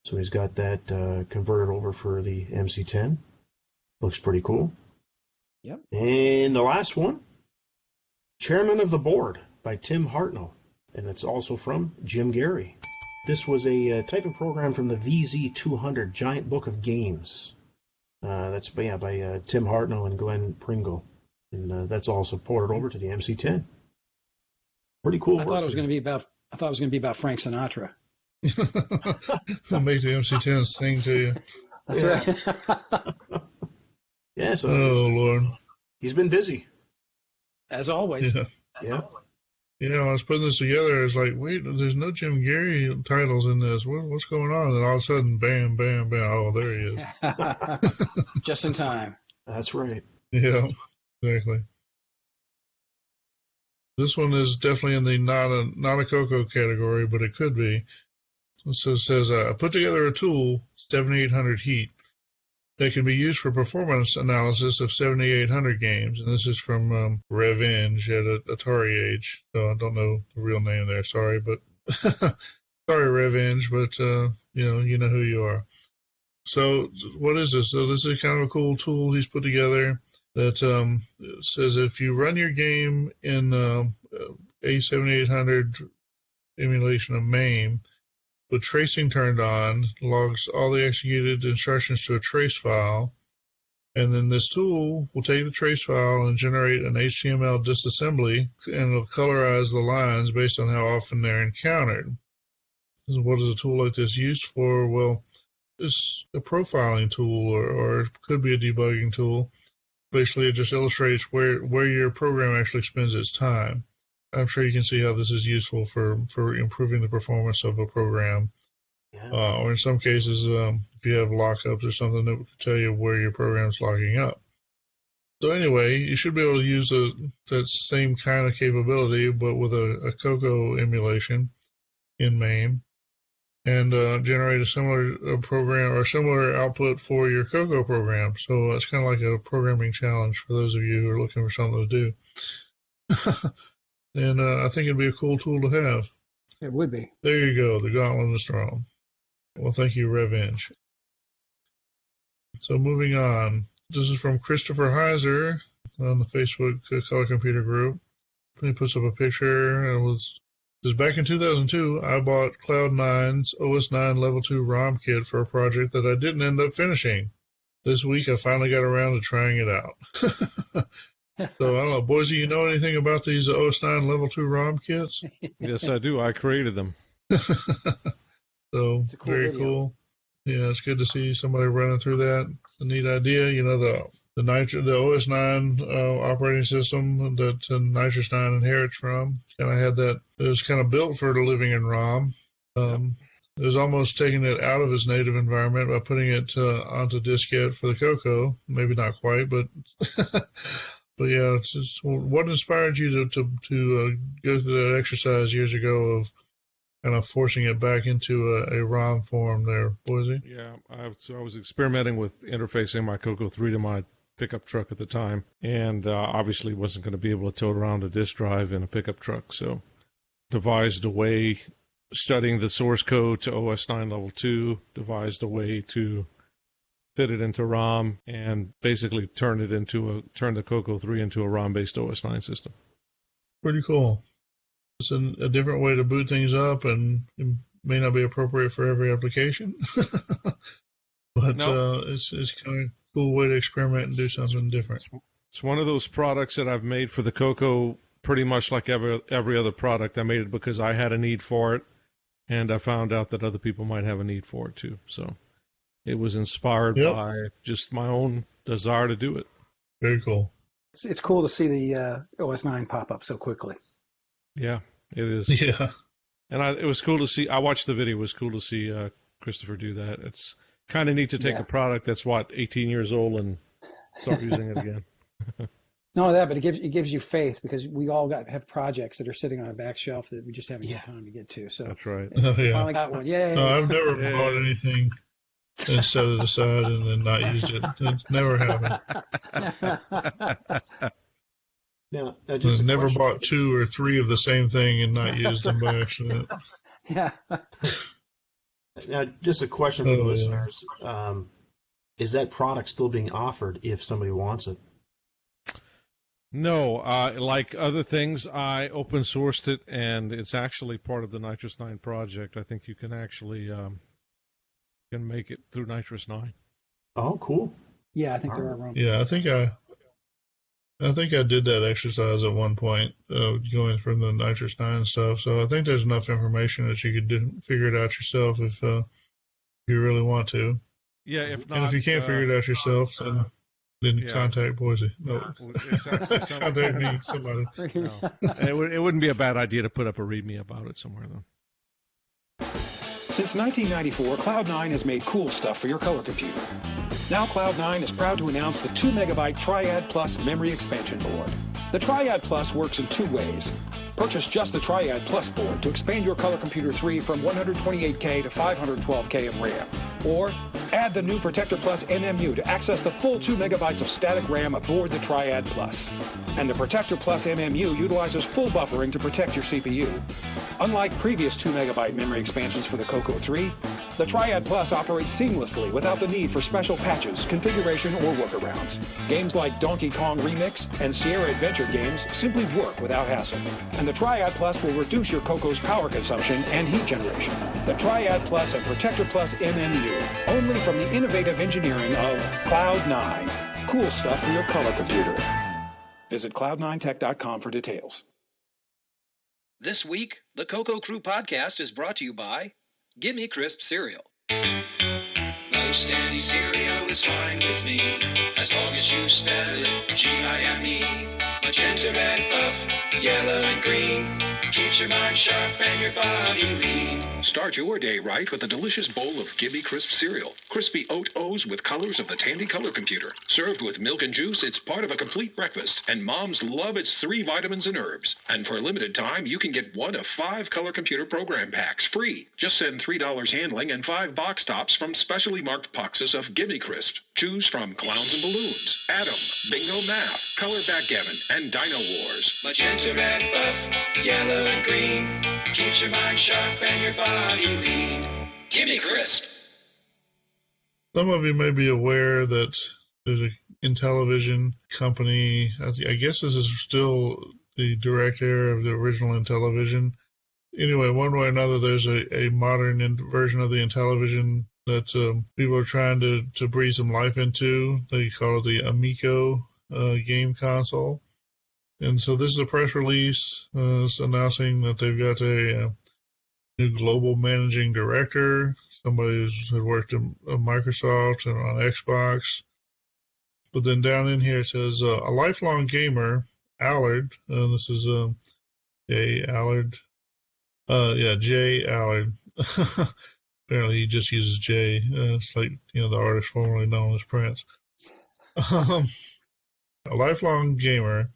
So he's got that converted over for the MC10. Looks pretty cool. Yep. And the last one, Chairman of the Board by Tim Hartnell. And it's also from Jim Gary. This was a typing program from the VZ200 Giant Book of Games. That's by Tim Hartnell and Glenn Pringle. And that's also ported over to the MC10. Pretty cool. I thought it was going to be about Frank Sinatra. They'll make the MC10 sing to you. That's right. Yeah. So Lord. He's been busy. As always. Yeah. You know, I was putting this together. It's like, wait, there's no Jim Gary titles in this. What's going on? And all of a sudden, bam, bam, bam. Oh, there he is. Just in time. That's right. Yeah, exactly. This one is definitely in the not a CoCo category, but it could be. So it says, I put together a tool, 7800 heat, that can be used for performance analysis of 7800 games. And this is from Revenge at Atari Age. So I don't know the real name there. Sorry, but sorry, Revenge, but you know who you are. So what is this? So this is kind of a cool tool he's put together that says if you run your game in A7800 emulation of MAME, with tracing turned on, logs all the executed instructions to a trace file, and then this tool will take the trace file and generate an HTML disassembly, and it'll colorize the lines based on how often they're encountered. What is a tool like this used for? Well, it's a profiling tool, or it could be a debugging tool. Basically, it just illustrates where your program actually spends its time. I'm sure you can see how this is useful for improving the performance of a program. Yeah. Or in some cases, if you have lockups or something, that will tell you where your program's locking up. So anyway, you should be able to use that same kind of capability, but with a CoCo emulation in MAME, and generate a similar program or similar output for your CoCo program. So it's kind of like a programming challenge for those of you who are looking for something to do. And I think it'd be a cool tool to have. It would be. There you go. The gauntlet is thrown. Well, thank you, Revenge. So moving on. This is from Christopher Heiser on the Facebook Color Computer group. He puts up a picture. It says, back in 2002, I bought Cloud9's OS 9 Level 2 ROM kit for a project that I didn't end up finishing. This week, I finally got around to trying it out. So, I don't know, Boise, you know anything about these OS 9 Level 2 ROM kits? Yes, I do. I created them. So, very cool. Yeah, it's good to see somebody running through that. It's a neat idea. You know, the OS 9 operating system that Nitrous 9 inherits from, kind of had that. It was kind of built for the living in ROM. It was almost taking it out of its native environment by putting it onto diskette for the CoCo. Maybe not quite, but... But yeah, it's just, what inspired you to go through that exercise years ago of kind of forcing it back into a ROM form there, Boise? Yeah, so I was experimenting with interfacing my CoCo 3 to my pickup truck at the time, and obviously wasn't going to be able to tote around a disk drive in a pickup truck, so devised a way, studying the source code to OS 9 Level 2, devised a way to fit it into ROM, and basically turn the CoCo 3 into a ROM-based OS 9 system. Pretty cool. It's a different way to boot things up, and it may not be appropriate for every application. But it's kind of a cool way to experiment and do something different. It's one of those products that I've made for the CoCo pretty much like every other product. I made it because I had a need for it, and I found out that other people might have a need for it too. So it was inspired by just my own desire to do it. Very cool. It's cool to see the OS 9 pop up so quickly. Yeah, it is. Yeah. And it was cool to see. I watched the video. It was cool to see Christopher do that. It's kind of neat to take a product that's 18 years old and start using it again. Not only that, but it gives you faith, because we all have projects that are sitting on a back shelf that we just haven't had time to get to. So that's right. Finally got one. Yay! No, I've never bought anything and set it aside and then not used it. It's never happened. Now, I've never bought 2 or 3 of the same thing and not used them by accident. Yeah. Now, just a question for the listeners. Is that product still being offered if somebody wants it? No. Like other things, I open sourced it, and it's actually part of the Nitrous 9 project. I think you can actually can make it through Nitrous 9. Oh, cool. Yeah, I think there are rooms. Yeah, I think I did that exercise at one point, going from the Nitrous 9 stuff. So I think there's enough information that you could figure it out yourself if you really want to. Yeah, if not, and if you can't figure it out yourself, then contact Boise. No, contact me, somebody. No. It wouldn't be a bad idea to put up a README about it somewhere, though. Since 1994, Cloud9 has made cool stuff for your color computer. Now Cloud9 is proud to announce the 2 MB Triad Plus memory expansion board. The Triad Plus works in 2 ways. Purchase just the Triad Plus board to expand your Color Computer 3 from 128K to 512K of RAM. Or add the new Protector Plus MMU to access the full 2 megabytes of static RAM aboard the Triad Plus. And the Protector Plus MMU utilizes full buffering to protect your CPU. Unlike previous 2 megabyte memory expansions for the CoCo 3, the Triad Plus operates seamlessly without the need for special patches, configuration, or workarounds. Games like Donkey Kong Remix and Sierra Adventure games simply work without hassle. And the Triad Plus will reduce your CoCo's power consumption and heat generation. The Triad Plus and Protector Plus MMU, only from the innovative engineering of Cloud9. Cool stuff for your color computer. Visit cloud9tech.com for details. This week, the CoCo Crew Podcast is brought to you by Gimme Crisp Cereal. Most any cereal is fine with me, as long as you spell it G-I-M-E. Magenta, red, buff, yellow, and green. Keeps your mind sharp and your body lean. Start your day right with a delicious bowl of Gimme Crisp cereal. Crispy oat O's with colors of the Tandy color computer. Served with milk and juice, it's part of a complete breakfast, and moms love its 3 vitamins and herbs. And for a limited time, you can get 1 of 5 color computer program packs free. Just send $3 handling and 5 box tops from specially marked boxes of Gimme Crisp. Choose from Clowns and Balloons, Atom, Bingo Math, Color Backgammon, and Dino Wars. Magenta, red, buff, yellow, and green. Keeps your mind sharp and your body lean. Gimme Crisp. Some of you may be aware that there's an Intellivision company. I guess this is still the direct heir of the original Intellivision. Anyway, one way or another, there's a modern version of the Intellivision that people are trying to breathe some life into. They call it the Amico game console. And so this is a press release announcing that they've got a new global managing director, somebody who's had worked at Microsoft and on Xbox. But then down in here it says, a lifelong gamer, Allard, this is Jay Allard. Jay Allard. Apparently he just uses Jay. It's like, the artist formerly known as Prince. A lifelong gamer,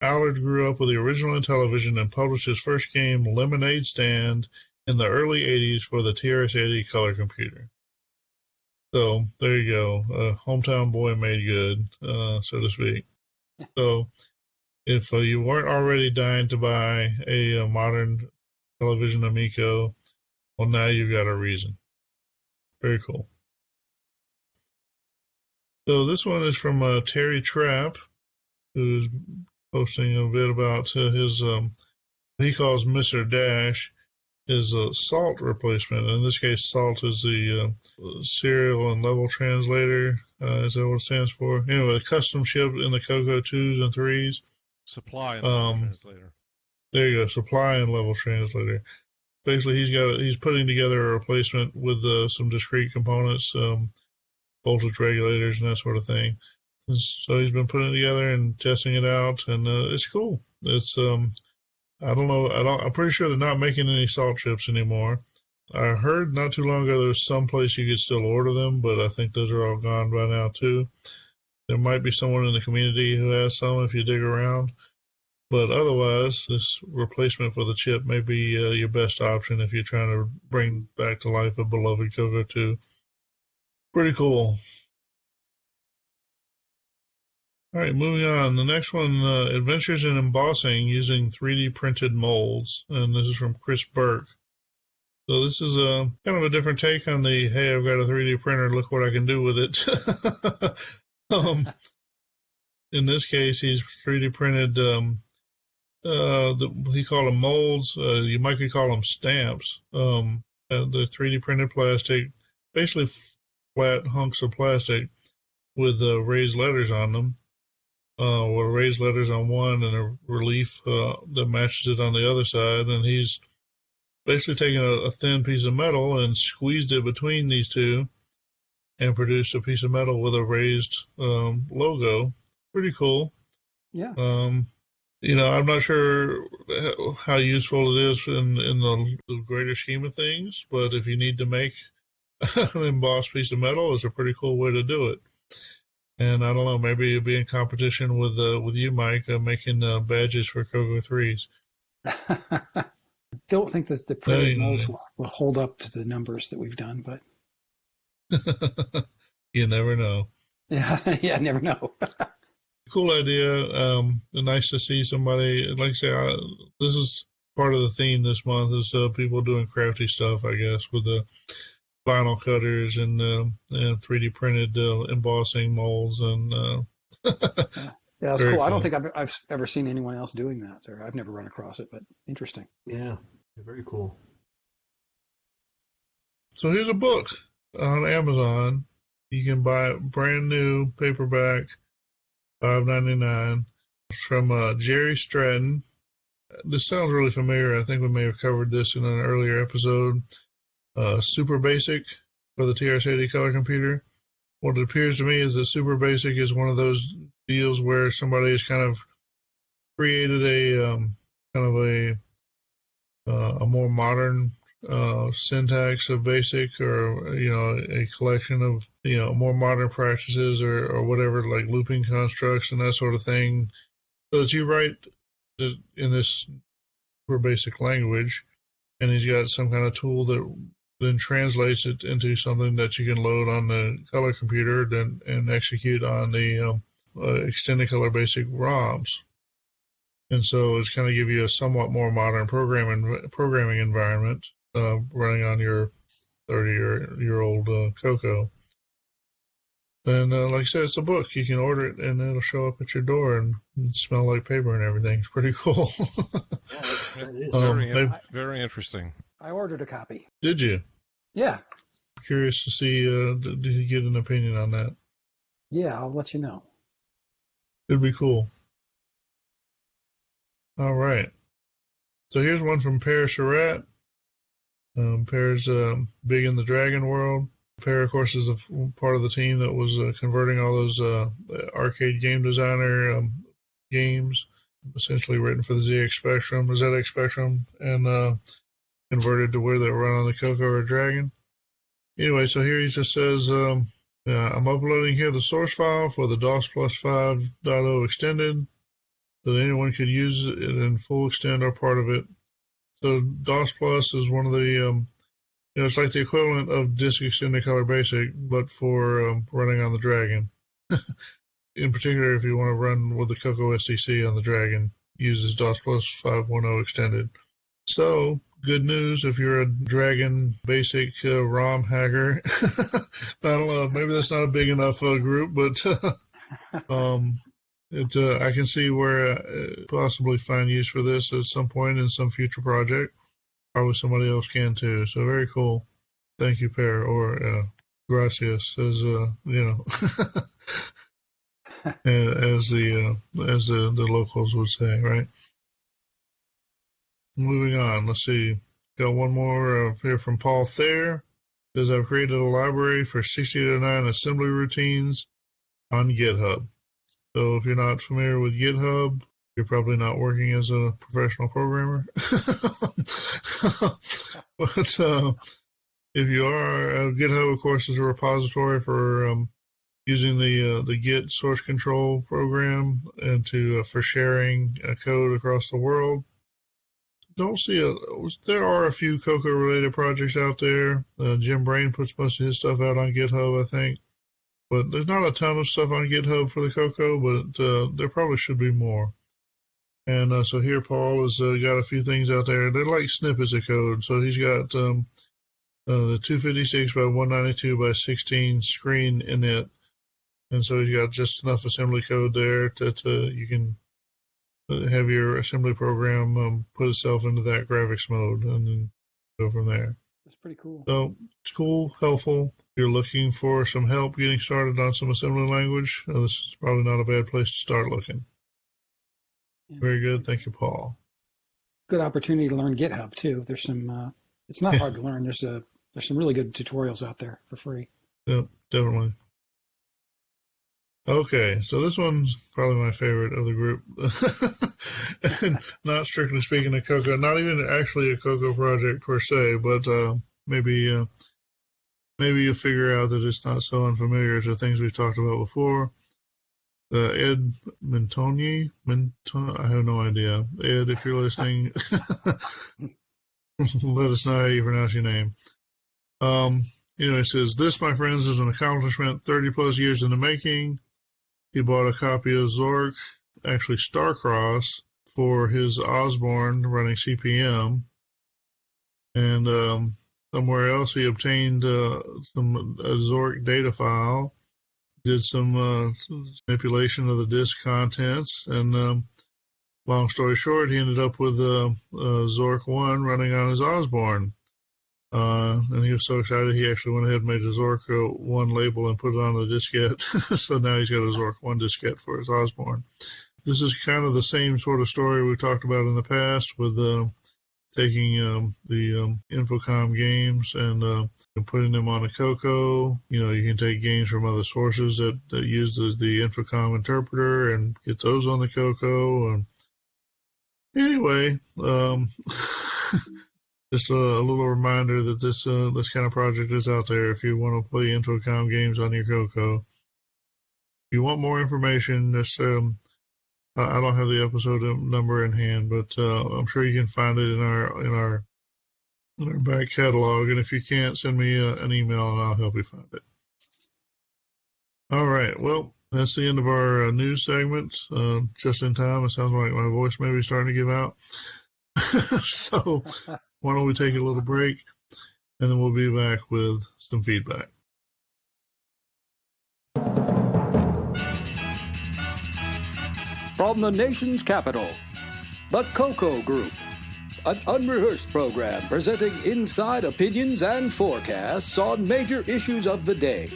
Allard grew up with the original Intellivision and published his first game, Lemonade Stand, in the early 80s for the TRS-80 color computer. So there you go. Hometown boy made good, so to speak. So if you weren't already dying to buy a modern television Amico, well, now you've got a reason. Very cool. So this one is from Terry Trapp, who's posting a bit about his he calls Mr. Dash is a salt replacement. In this case, salt is the serial and level translator. Is that what it stands for? Anyway, the custom chip in the CoCo 2s and 3s. Supply and level translator. There you go, supply and level translator. Basically, he's putting together a replacement with some discrete components, voltage regulators and that sort of thing. And so he's been putting it together and testing it out, and it's cool. It's I don't know. I'm pretty sure they're not making any salt chips anymore. I heard not too long ago there was some place you could still order them, but I think those are all gone by now too. There might be someone in the community who has some if you dig around. But otherwise, this replacement for the chip may be your best option if you're trying to bring back to life a beloved CoCo 2. Pretty cool. All right, moving on. The next one, Adventures in Embossing Using 3D Printed Molds. And this is from Chris Burke. So this is kind of a different take on the, hey, I've got a 3D printer, look what I can do with it. In this case, he's 3D printed, he called them molds. You might could call them stamps. The 3D printed plastic, basically flat hunks of plastic with raised letters on them. Or raised letters on one and a relief that matches it on the other side. And he's basically taken a thin piece of metal and squeezed it between these two and produced a piece of metal with a raised logo. Pretty cool. Yeah. I'm not sure how useful it is in the greater scheme of things, but if you need to make an embossed piece of metal, it's a pretty cool way to do it. And I don't know, maybe you'll be in competition with you, Mike, making badges for CoCo 3s. I don't think that the printed molds will hold up to the numbers that we've done, but you never know. Yeah, never know. Cool idea. Nice to see somebody. Like I say, this is part of the theme this month is people doing crafty stuff, I guess, with the vinyl cutters and 3D printed embossing molds and yeah, that's cool. Fun. I don't think I've ever seen anyone else doing that, or I've never run across it, but interesting. Yeah, very cool. So here's a book on Amazon. You can buy it brand new paperback, $5.99, from Jerry Stratton. This sounds really familiar. I think we may have covered this in an earlier episode. Super Basic for the TRS-80 color computer. What it appears to me is that Super Basic is one of those deals where somebody has kind of created a more modern syntax of Basic, or a collection of more modern practices or whatever, like looping constructs and that sort of thing, so that you write in this Super Basic language, and he's got some kind of tool that then translates it into something that you can load on the color computer and execute on the extended color Basic ROMs. And so it's kind of give you a somewhat more modern programming environment running on your 30-year-old CoCo. And like I said, it's a book. You can order it, and it'll show up at your door and smell like paper and everything. It's pretty cool. Very interesting. I ordered a copy. Did you? Yeah. Curious to see, did you get an opinion on that? Yeah, I'll let you know. It'd be cool. All right. So here's one from Per Surratt. Per's big in the Dragon world. Per, of course, is a part of the team that was converting all those arcade game designer games, essentially written for the ZX Spectrum, and converted to where they run on the CoCo or Dragon. Anyway, so here he just says, I'm uploading here the source file for the DOS Plus 5.0 extended, so that anyone could use it in full extend or part of it. So DOS Plus is one of the, it's like the equivalent of Disk Extended Color Basic, but for running on the Dragon. In particular, if you want to run with the CoCo SDC on the Dragon, uses DOS Plus 5.10 extended. So, good news if you're a Dragon Basic ROM hacker. I don't know, maybe that's not a big enough group, but I can see where possibly find use for this at some point in some future project. Probably somebody else can too. So very cool. Thank you, Per, or gracias, as as the locals would say, right? Moving on. Let's see. Got one more here from Paul Thayer. Says, I've created a library for 60 to 9 assembly routines on GitHub. So if you're not familiar with GitHub, you're probably not working as a professional programmer. But if you are, GitHub, of course, is a repository for using the Git source control program and for sharing code across the world. There are a few CoCo related projects out there. Jim Brain puts most of his stuff out on GitHub, I think. But there's not a ton of stuff on GitHub for the CoCo, but there probably should be more. And so here Paul has got a few things out there. They're like snippets of code. So he's got the 256 by 192 by 16 screen in it. And so he's got just enough assembly code there that you can have your assembly program put itself into that graphics mode and then go from there. That's pretty cool. So it's cool, helpful. If you're looking for some help getting started on some assembly language, this is probably not a bad place to start looking. Yeah. Very good. Thank you, Paul. Good opportunity to learn GitHub too. There's some, it's not hard to learn. There's some really good tutorials out there for free. Yep, definitely. Okay, so this one's probably my favorite of the group. And not strictly speaking of CoCo, not even actually a CoCo project per se, but maybe you'll figure out that it's not so unfamiliar to things we've talked about before. Ed Mentoni, I have no idea. Ed, if you're listening, let us know how you pronounce your name. It says, this, my friends, is an accomplishment 30 plus years in the making. He bought a copy of Zork, actually Starcross, for his Osborne running CPM. And somewhere else he obtained a Zork data file, did some manipulation of the disk contents, and long story short, he ended up with Zork 1 running on his Osborne. And he was so excited he actually went ahead and made a Zork 1 label and put it on the diskette. So now he's got a Zork 1 diskette for his Osborne. This is kind of the same sort of story we talked about in the past with taking the Infocom games and putting them on a CoCo. You can take games from other sources that use the Infocom interpreter and get those on the CoCo. And anyway, just a little reminder that this kind of project is out there if you want to play Infocom games on your CoCo. If you want more information, just I don't have the episode number in hand, but I'm sure you can find it in our back catalog. And if you can't, send me an email and I'll help you find it. All right. Well, that's the end of our news segment. Just in time. It sounds like my voice may be starting to give out. So why don't we take a little break, and then we'll be back with some feedback. From the nation's capital, the CoCo Group, an unrehearsed program presenting inside opinions and forecasts on major issues of the day.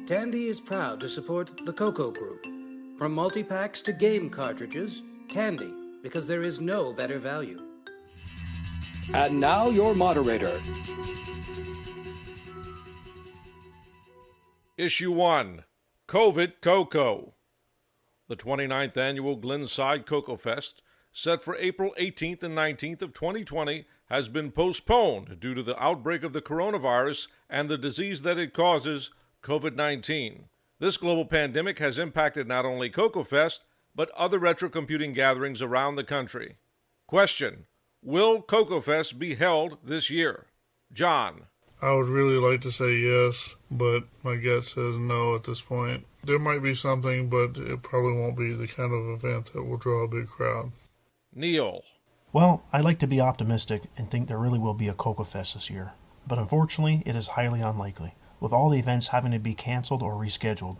Tandy is proud to support the CoCo Group. From multi-packs to game cartridges, Tandy, because there is no better value. And now your moderator. Issue 1, COVID CoCo. The 29th annual Glenside CoCo Fest, set for April 18th and 19th of 2020, has been postponed due to the outbreak of the coronavirus and the disease that it causes, COVID-19. This global pandemic has impacted not only CoCo Fest, but other retro computing gatherings around the country. Question: will CoCo Fest be held this year? John. I would really like to say yes, but my gut says no at this point. There might be something, but it probably won't be the kind of event that will draw a big crowd. Neil. Well, I like to be optimistic and think there really will be a CoCo Fest this year, but unfortunately it is highly unlikely. With all the events having to be canceled or rescheduled,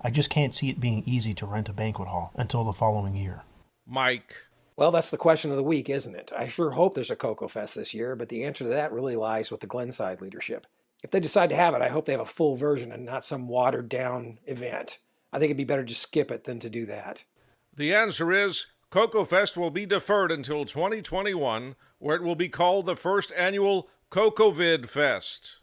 I just can't see it being easy to rent a banquet hall until the following year. Mike. Well, that's the question of the week, isn't it? I sure hope there's a CoCo Fest this year, but the answer to that really lies with the Glenside leadership. If they decide to have it, I hope they have a full version and not some watered-down event. I think it'd be better to skip it than to do that. The answer is CoCo Fest will be deferred until 2021, where it will be called the first annual CoCoVid Fest.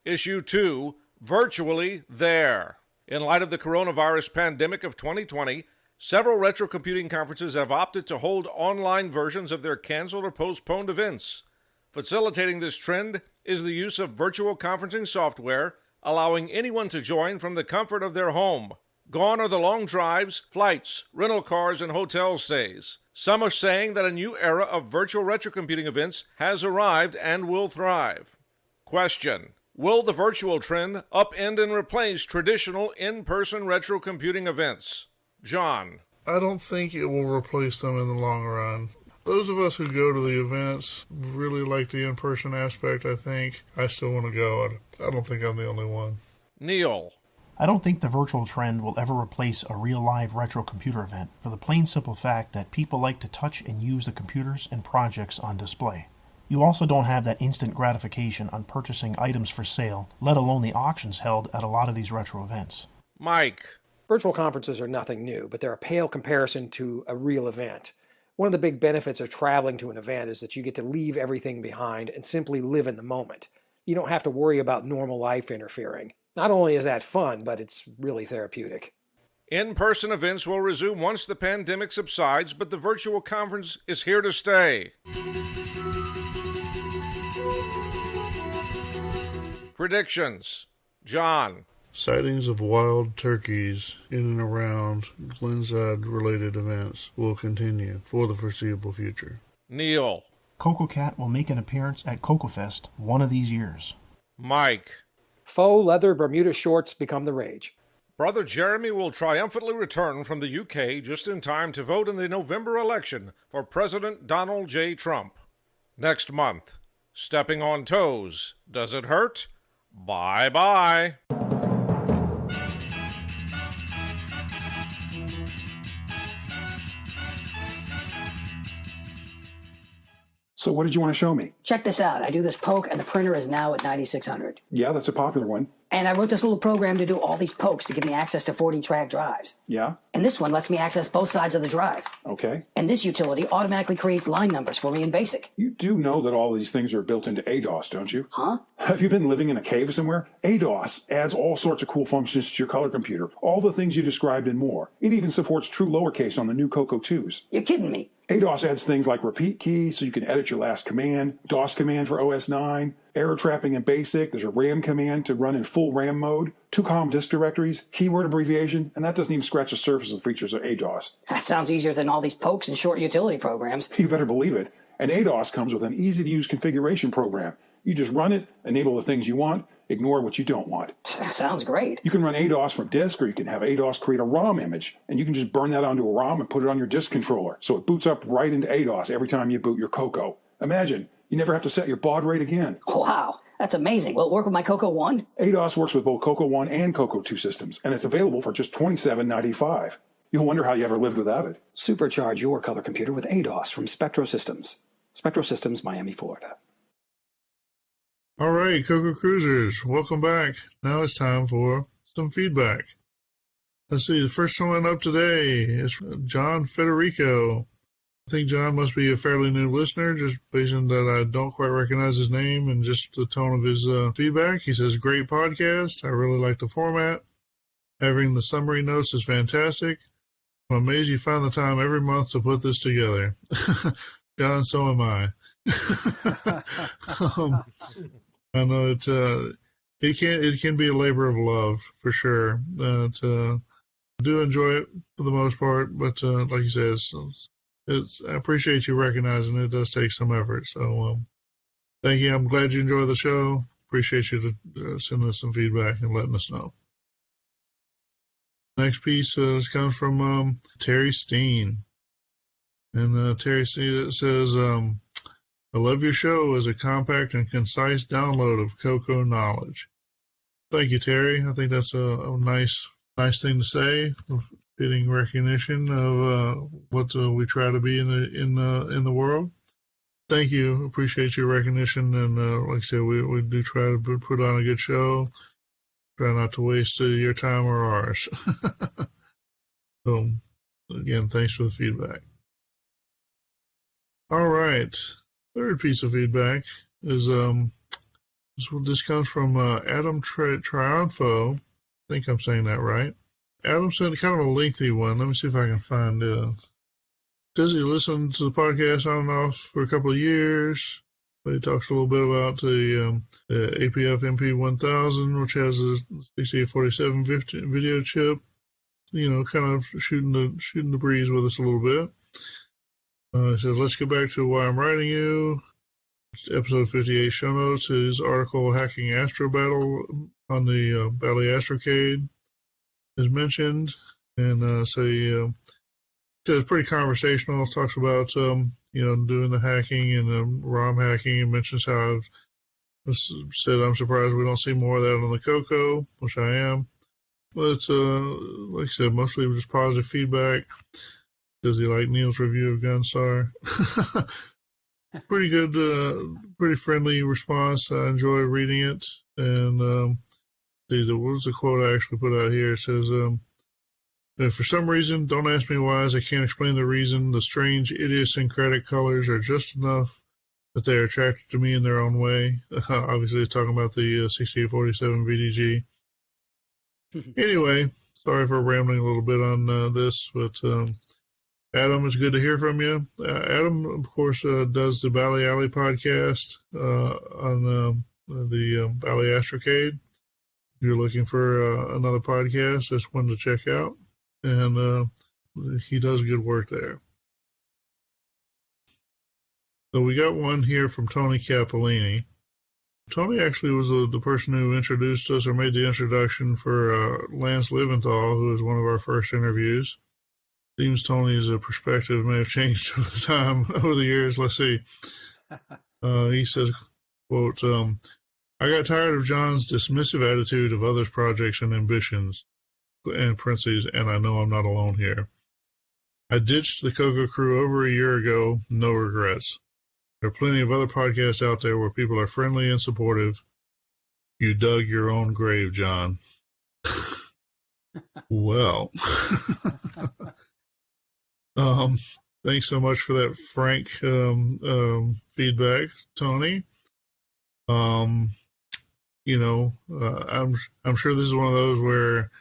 Issue 2, Virtually There. In light of the coronavirus pandemic of 2020, several retro computing conferences have opted to hold online versions of their canceled or postponed events. Facilitating this trend is the use of virtual conferencing software, allowing anyone to join from the comfort of their home. Gone are the long drives, flights, rental cars, and hotel stays. Some are saying that a new era of virtual retro computing events has arrived and will thrive. Question: will the virtual trend upend and replace traditional in-person retro computing events? John. I don't think it will replace them in the long run. Those of us who go to the events really like the in-person aspect, I think. I still want to go. I don't think I'm the only one. Neil. I don't think the virtual trend will ever replace a real live retro computer event for the plain simple fact that people like to touch and use the computers and projects on display. You also don't have that instant gratification on purchasing items for sale, let alone the auctions held at a lot of these retro events. Mike. Virtual conferences are nothing new, but they're a pale comparison to a real event. One of the big benefits of traveling to an event is that you get to leave everything behind and simply live in the moment. You don't have to worry about normal life interfering. Not only is that fun, but it's really therapeutic. In-person events will resume once the pandemic subsides, but the virtual conference is here to stay. Predictions. John. Sightings of wild turkeys in and around Glenside-related events will continue for the foreseeable future. Neil. CoCo Cat will make an appearance at CoCo Fest one of these years. Mike. Faux leather Bermuda shorts become the rage. Brother Jeremy will triumphantly return from the UK just in time to vote in the November election for President Donald J. Trump. Next month. Stepping on toes. Does it hurt? Bye-bye. So what did you want to show me? Check this out. I do this poke, and the printer is now at 9600. Yeah, that's a popular one. And I wrote this little program to do all these pokes to give me access to 40-track drives. Yeah? And this one lets me access both sides of the drive. Okay. And this utility automatically creates line numbers for me in BASIC. You do know that all of these things are built into ADOS, don't you? Huh? Have you been living in a cave somewhere? ADOS adds all sorts of cool functions to your color computer. All the things you described and more. It even supports true lowercase on the new CoCo 2s. You're kidding me. ADOS adds things like repeat keys so you can edit your last command, DOS command for OS 9, error trapping in BASIC, there's a RAM command to run in full RAM mode, 2 column disk directories, keyword abbreviation, and that doesn't even scratch the surface of the features of ADOS. That sounds easier than all these pokes and short utility programs. You better believe it. And ADOS comes with an easy-to-use configuration program. You just run it, enable the things you want, ignore what you don't want. That sounds great. You can run ADOS from disk, or you can have ADOS create a ROM image, and you can just burn that onto a ROM and put it on your disk controller, so it boots up right into ADOS every time you boot your CoCo. Imagine, you never have to set your baud rate again. Wow, that's amazing. Will it work with my CoCo 1? ADOS works with both CoCo 1 and CoCo 2 systems, and it's available for just $27.95. You'll wonder how you ever lived without it. Supercharge your color computer with ADOS from Spectro Systems. Spectro Systems, Miami, Florida. All right, CoCo Cruisers, welcome back. Now it's time for some feedback. Let's see, the first one up today is John Federico. I think John must be a fairly new listener, just based on that I don't quite recognize his name and just the tone of his feedback. He says, great podcast. I really like the format. Having the summary notes is fantastic. I'm amazed you find the time every month to put this together. John, so am I. I know it can be a labor of love for sure. I do enjoy it for the most part, but like you said, I appreciate you recognizing it does take some effort. So thank you. I'm glad you enjoy the show. Appreciate you to send us some feedback and letting us know. Next piece comes from Terry Steen. And Terry Steen says, I love your show as a compact and concise download of CoCo knowledge. thank you, Terry. I think that's a nice thing to say, fitting recognition of what we try to be in the world. Thank you. Appreciate your recognition. And like I said, we do try to put on a good show. Try not to waste your time or ours. So, again, thanks for the feedback. All right. Third piece of feedback is this comes from Adam Triunfo. I think I'm saying that right. Adam sent kind of a lengthy one. Let me see if I can find it. Says he listened to the podcast on and off for a couple of years. He talks a little bit about the APF MP1000, which has a 6847 video chip. You know, kind of shooting the breeze with us a little bit. He says, let's get back to why I'm writing you. Episode 58 show notes, his article, Hacking Astro Battle on the Bally Astrocade is mentioned. And it's pretty conversational. It talks about, doing the hacking and ROM hacking, and mentions how I've said I'm surprised we don't see more of that on the CoCo, which I am. But it's, like I said, mostly just positive feedback. Does he like Neil's review of Gunstar? Pretty good, pretty friendly response. I enjoy reading it. And what was the quote I actually put out here? It says, for some reason, don't ask me why, as I can't explain the reason, the strange idiosyncratic colors are just enough that they are attracted to me in their own way. Obviously, talking about the 6847 VDG. Anyway, sorry for rambling a little bit on this, but Adam, it's good to hear from you. Adam, of course, does the Bally Alley podcast on the Bally Astrocade. If you're looking for another podcast, that's one to check out. And he does good work there. So we got one here from Tony Capolini. Tony actually was the person who introduced us or made the introduction for Lance Liventhal, who was one of our first interviews. Seems Tony's perspective may have changed over the years. Let's see. He says, quote, I got tired of John's dismissive attitude of others' projects and ambitions, and parentheses, and I know I'm not alone here. I ditched the CoCo Crew over a year ago, no regrets. There are plenty of other podcasts out there where people are friendly and supportive. You dug your own grave, John. Well, thanks so much for that frank feedback, Tony. I'm sure this is one of those where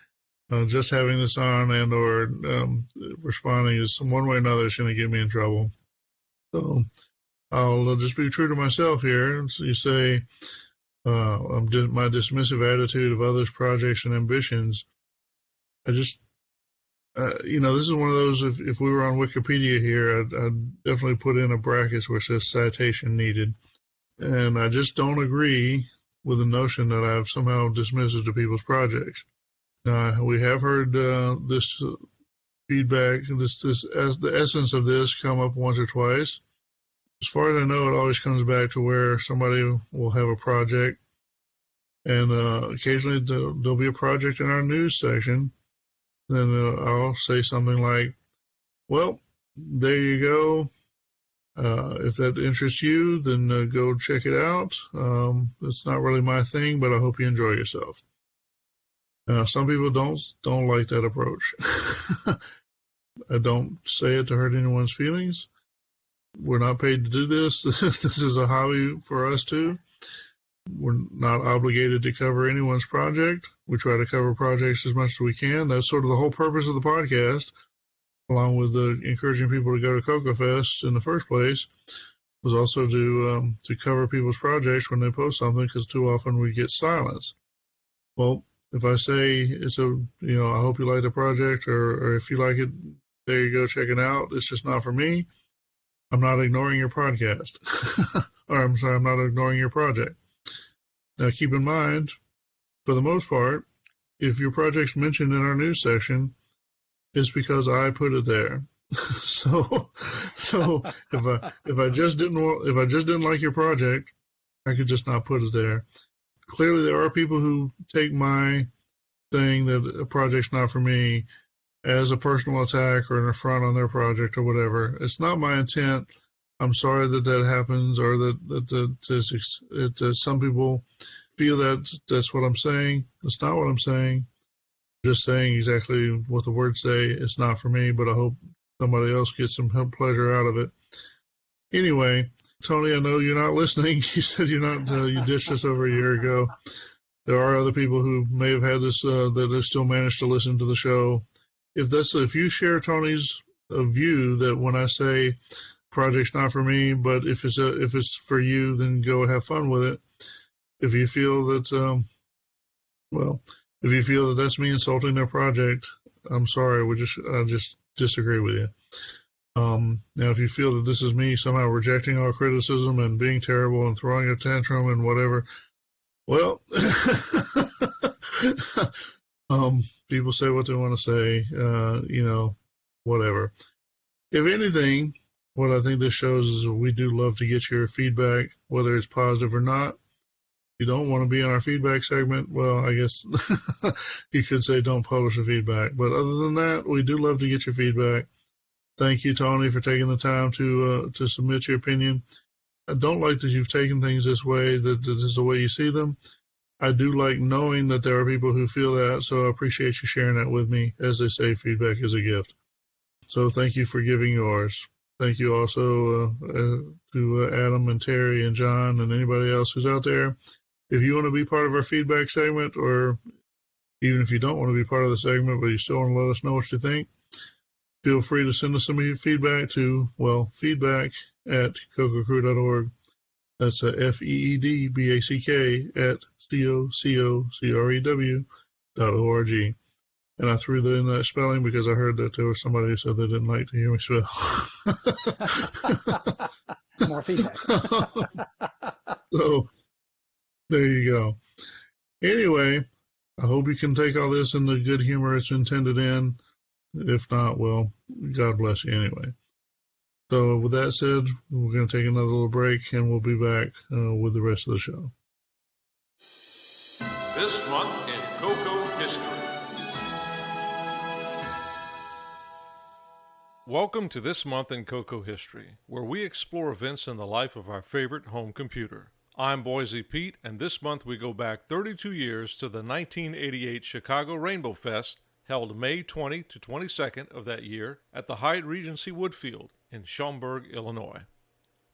just having this on and or responding is one way or another is going to get me in trouble. So I'll just be true to myself here. So you say my dismissive attitude of others' projects and ambitions. I just, this is one of those, if we were on Wikipedia here, I'd definitely put in a bracket where it says citation needed. And I just don't agree with the notion that I've somehow dismissed to people's projects. We have heard this feedback, the essence of this come up once or twice. As far as I know, it always comes back to where somebody will have a project, and occasionally there'll be a project in our news section. Then I'll say something like, well, there you go. If that interests you, then go check it out. It's not really my thing, but I hope you enjoy yourself. Some people don't like that approach. I don't say it to hurt anyone's feelings. We're not paid to do this. This is a hobby for us too. We're not obligated to cover anyone's project. We try to cover projects as much as we can. That's sort of the whole purpose of the podcast, along with encouraging people to go to CoCo Fest in the first place, was also to cover people's projects when they post something, because too often we get silence. Well, if I say I hope you like the project, or if you like it, there you go, check it out. It's just not for me. I'm not ignoring your podcast. Or I'm sorry, I'm not ignoring your project. Now keep in mind, for the most part, if your project's mentioned in our news section, it's because I put it there. So if I just didn't like your project, I could just not put it there. clearly there are people who take my saying that a project's not for me as a personal attack or an affront on their project or whatever. It's not my intent. I'm sorry that happens, or that some people feel that that's what I'm saying. That's not what I'm saying. I'm just saying exactly what the words say. It's not for me, but I hope somebody else gets some pleasure out of it. Anyway, Tony, I know you're not listening. You said you're not. You ditched us over a year ago. There are other people who may have had this that have still managed to listen to the show. If you share Tony's view that when I say project's not for me, but if it's for you, then go and have fun with it. If you feel that, if you feel that that's me insulting their project, I'm sorry. I just disagree with you. Now, if you feel that this is me somehow rejecting all criticism and being terrible and throwing a tantrum and whatever, well, people say what they want to say, whatever. If anything, what I think this shows is we do love to get your feedback, whether it's positive or not. If you don't want to be in our feedback segment, well, I guess you could say don't publish the feedback. But other than that, we do love to get your feedback. Thank you, Tony, for taking the time to submit your opinion. I don't like that you've taken things this way, that this is the way you see them. I do like knowing that there are people who feel that, so I appreciate you sharing that with me. As they say, feedback is a gift. So thank you for giving yours. Thank you also to Adam and Terry and John and anybody else who's out there. If you want to be part of our feedback segment, or even if you don't want to be part of the segment, but you still want to let us know what you think, feel free to send us some of your feedback to, feedback@cococrew.org. That's feedback@CoCoCrew.org. And I threw that in that spelling because I heard that there was somebody who said they didn't like to hear me spell. More feedback. So, there you go. Anyway, I hope you can take all this in the good humor it's intended in. If not, well, God bless you anyway. So with that said, we're going to take another little break, and we'll be back with the rest of the show. This month in CoCo history. Welcome to This Month in CoCo history, where we explore events in the life of our favorite home computer. I'm Boise Pete, and this month we go back 32 years to the 1988 Chicago Rainbow Fest, held May 20 to 22nd of that year at the Hyatt Regency Woodfield in Schaumburg, Illinois.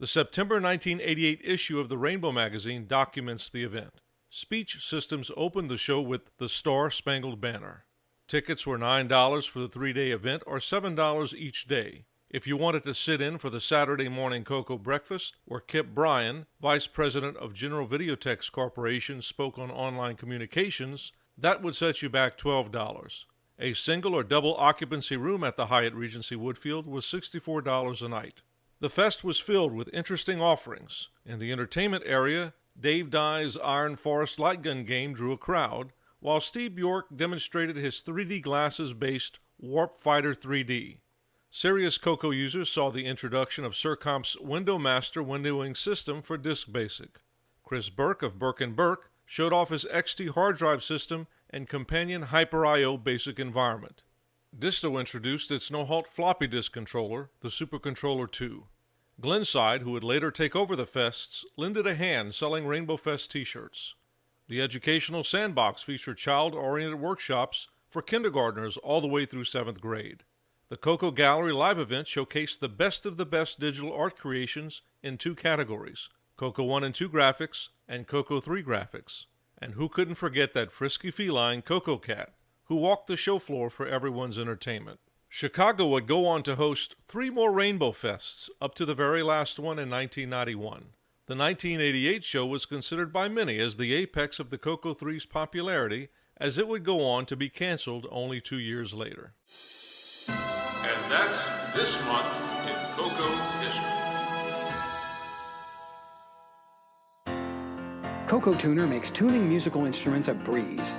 The September 1988 issue of the Rainbow magazine documents the event. Speech Systems opened the show with The Star-Spangled Banner. Tickets were $9 for the 3-day event, or $7 each day. If you wanted to sit in for the Saturday morning CoCo breakfast, where Kip Bryan, Vice President of General Videotex Corporation, spoke on online communications, that would set you back $12. A single or double occupancy room at the Hyatt Regency Woodfield was $64 a night. The fest was filled with interesting offerings. In the entertainment area, Dave Dye's Iron Forest light gun game drew a crowd, while Steve Bjork demonstrated his 3D glasses-based Warp Fighter 3D. Serious CoCo users saw the introduction of Sercomp's Window Master windowing system for Disk Basic. Chris Burke of Burke & Burke showed off his XT hard drive system and companion Hyper-IO basic environment. Disto introduced its no-halt floppy disk controller, the Super Controller 2. Glenside, who would later take over the fests, lended a hand selling Rainbow Fest t-shirts. The Educational Sandbox featured child-oriented workshops for kindergartners all the way through 7th grade. The CoCo Gallery live event showcased the best of the best digital art creations in 2 categories, CoCo 1 and 2 graphics and CoCo 3 graphics. And who couldn't forget that frisky feline CoCo Cat, who walked the show floor for everyone's entertainment. Chicago would go on to host 3 more Rainbow Fests, up to the very last one in 1991. The 1988 show was considered by many as the apex of the CoCo 3's popularity, as it would go on to be canceled only 2 years later. And that's this month in CoCo history. CoCo Tuner makes tuning musical instruments a breeze.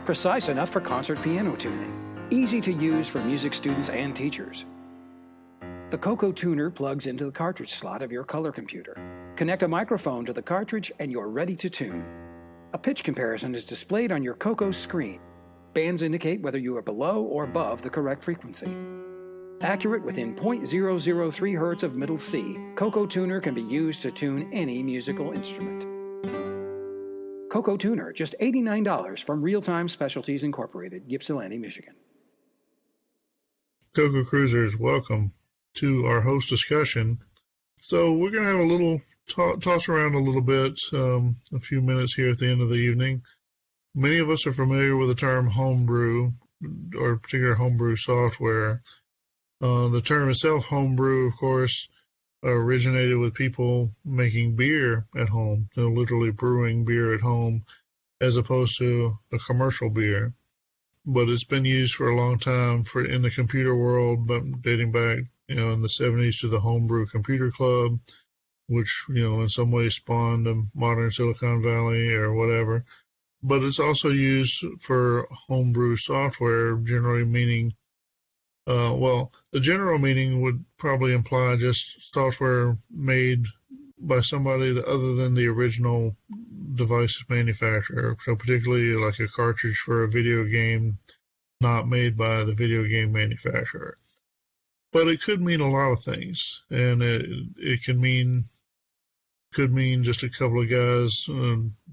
Precise enough for concert piano tuning. Easy to use for music students and teachers. The CoCo Tuner plugs into the cartridge slot of your color computer. Connect a microphone to the cartridge and you're ready to tune. A pitch comparison is displayed on your CoCo screen. Bands indicate whether you are below or above the correct frequency. Accurate within 0.003 Hz of middle C, CoCo Tuner can be used to tune any musical instrument. CoCo Tuner, just $89 from Real Time Specialties Incorporated, Ypsilanti, Michigan. CoCo Cruisers, welcome to our host discussion. So we're going to have a little toss around a little bit, a few minutes here at the end of the evening. Many of us are familiar with the term homebrew, or particular homebrew software. The term itself, homebrew, of course, originated with people making beer at home, literally brewing beer at home, as opposed to a commercial beer. But it's been used for a long time in the computer world, but dating back, in the 70s to the Homebrew Computer Club, which, in some ways spawned a modern Silicon Valley or whatever. But it's also used for homebrew software, generally meaning, the general meaning would probably imply just software made by somebody other than the original device manufacturer. So particularly like a cartridge for a video game not made by the video game manufacturer. But it could mean a lot of things, and it could mean just a couple of guys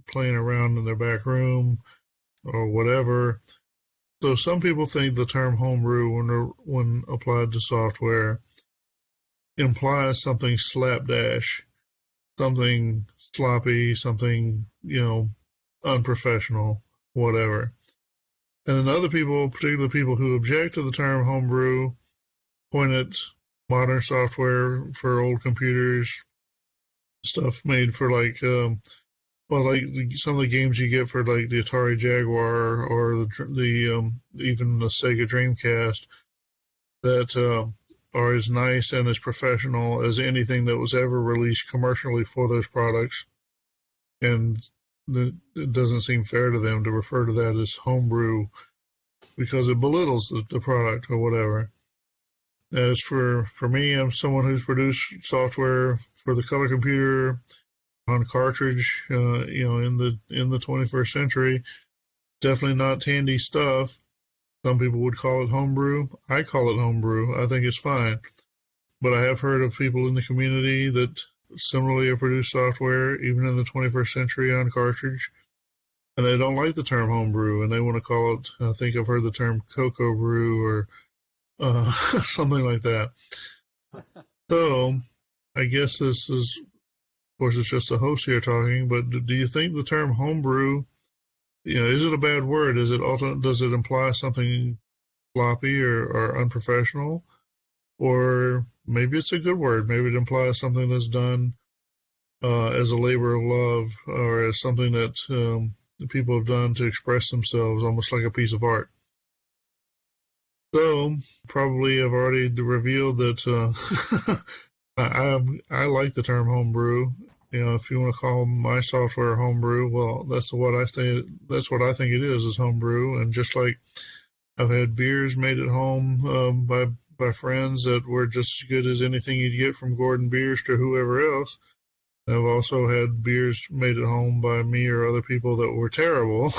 playing around in their back room or whatever. So some people think the term homebrew, when applied to software, implies something slapdash, something sloppy, something, unprofessional, whatever. And then other people, particularly people who object to the term homebrew, point at modern software for old computers, stuff made for like some of the games you get for like the Atari Jaguar or even the Sega Dreamcast that are as nice and as professional as anything that was ever released commercially for those products. And it doesn't seem fair to them to refer to that as homebrew because it belittles the product or whatever. As for me, I'm someone who's produced software for the color computer on cartridge, in the 21st century. Definitely not Tandy stuff. Some people would call it homebrew. I call it homebrew. I think it's fine. But I have heard of people in the community that similarly have produced software, even in the 21st century, on cartridge, and they don't like the term homebrew, and they want to call it, I think I've heard the term CoCo brew or something like that. So I guess this is, of course, it's just a host here talking, but do you think the term homebrew, is it a bad word? Does it imply something sloppy or unprofessional? Or maybe it's a good word. Maybe it implies something that's done as a labor of love or as something that people have done to express themselves, almost like a piece of art. So probably I've already revealed that I like the term homebrew. If you want to call my software homebrew, well, that's what I think it is homebrew. And just like I've had beers made at home by friends that were just as good as anything you'd get from Gordon Beers to whoever else, I've also had beers made at home by me or other people that were terrible.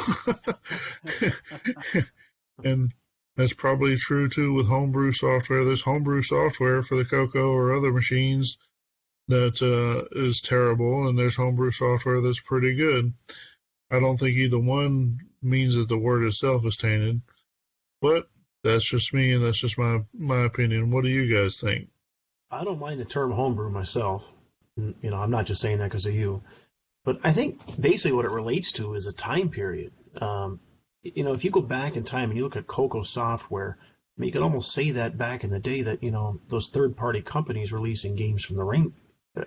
And that's probably true, too, with homebrew software. There's homebrew software for the CoCo or other machines that is terrible, and there's homebrew software that's pretty good. I don't think either one means that the word itself is tainted, but that's just me, and that's just my opinion. What do you guys think? I don't mind the term homebrew myself. I'm not just saying that because of you. But I think basically what it relates to is a time period. If you go back in time and you look at CoCo software, you could almost say that back in the day that, those third-party companies releasing games from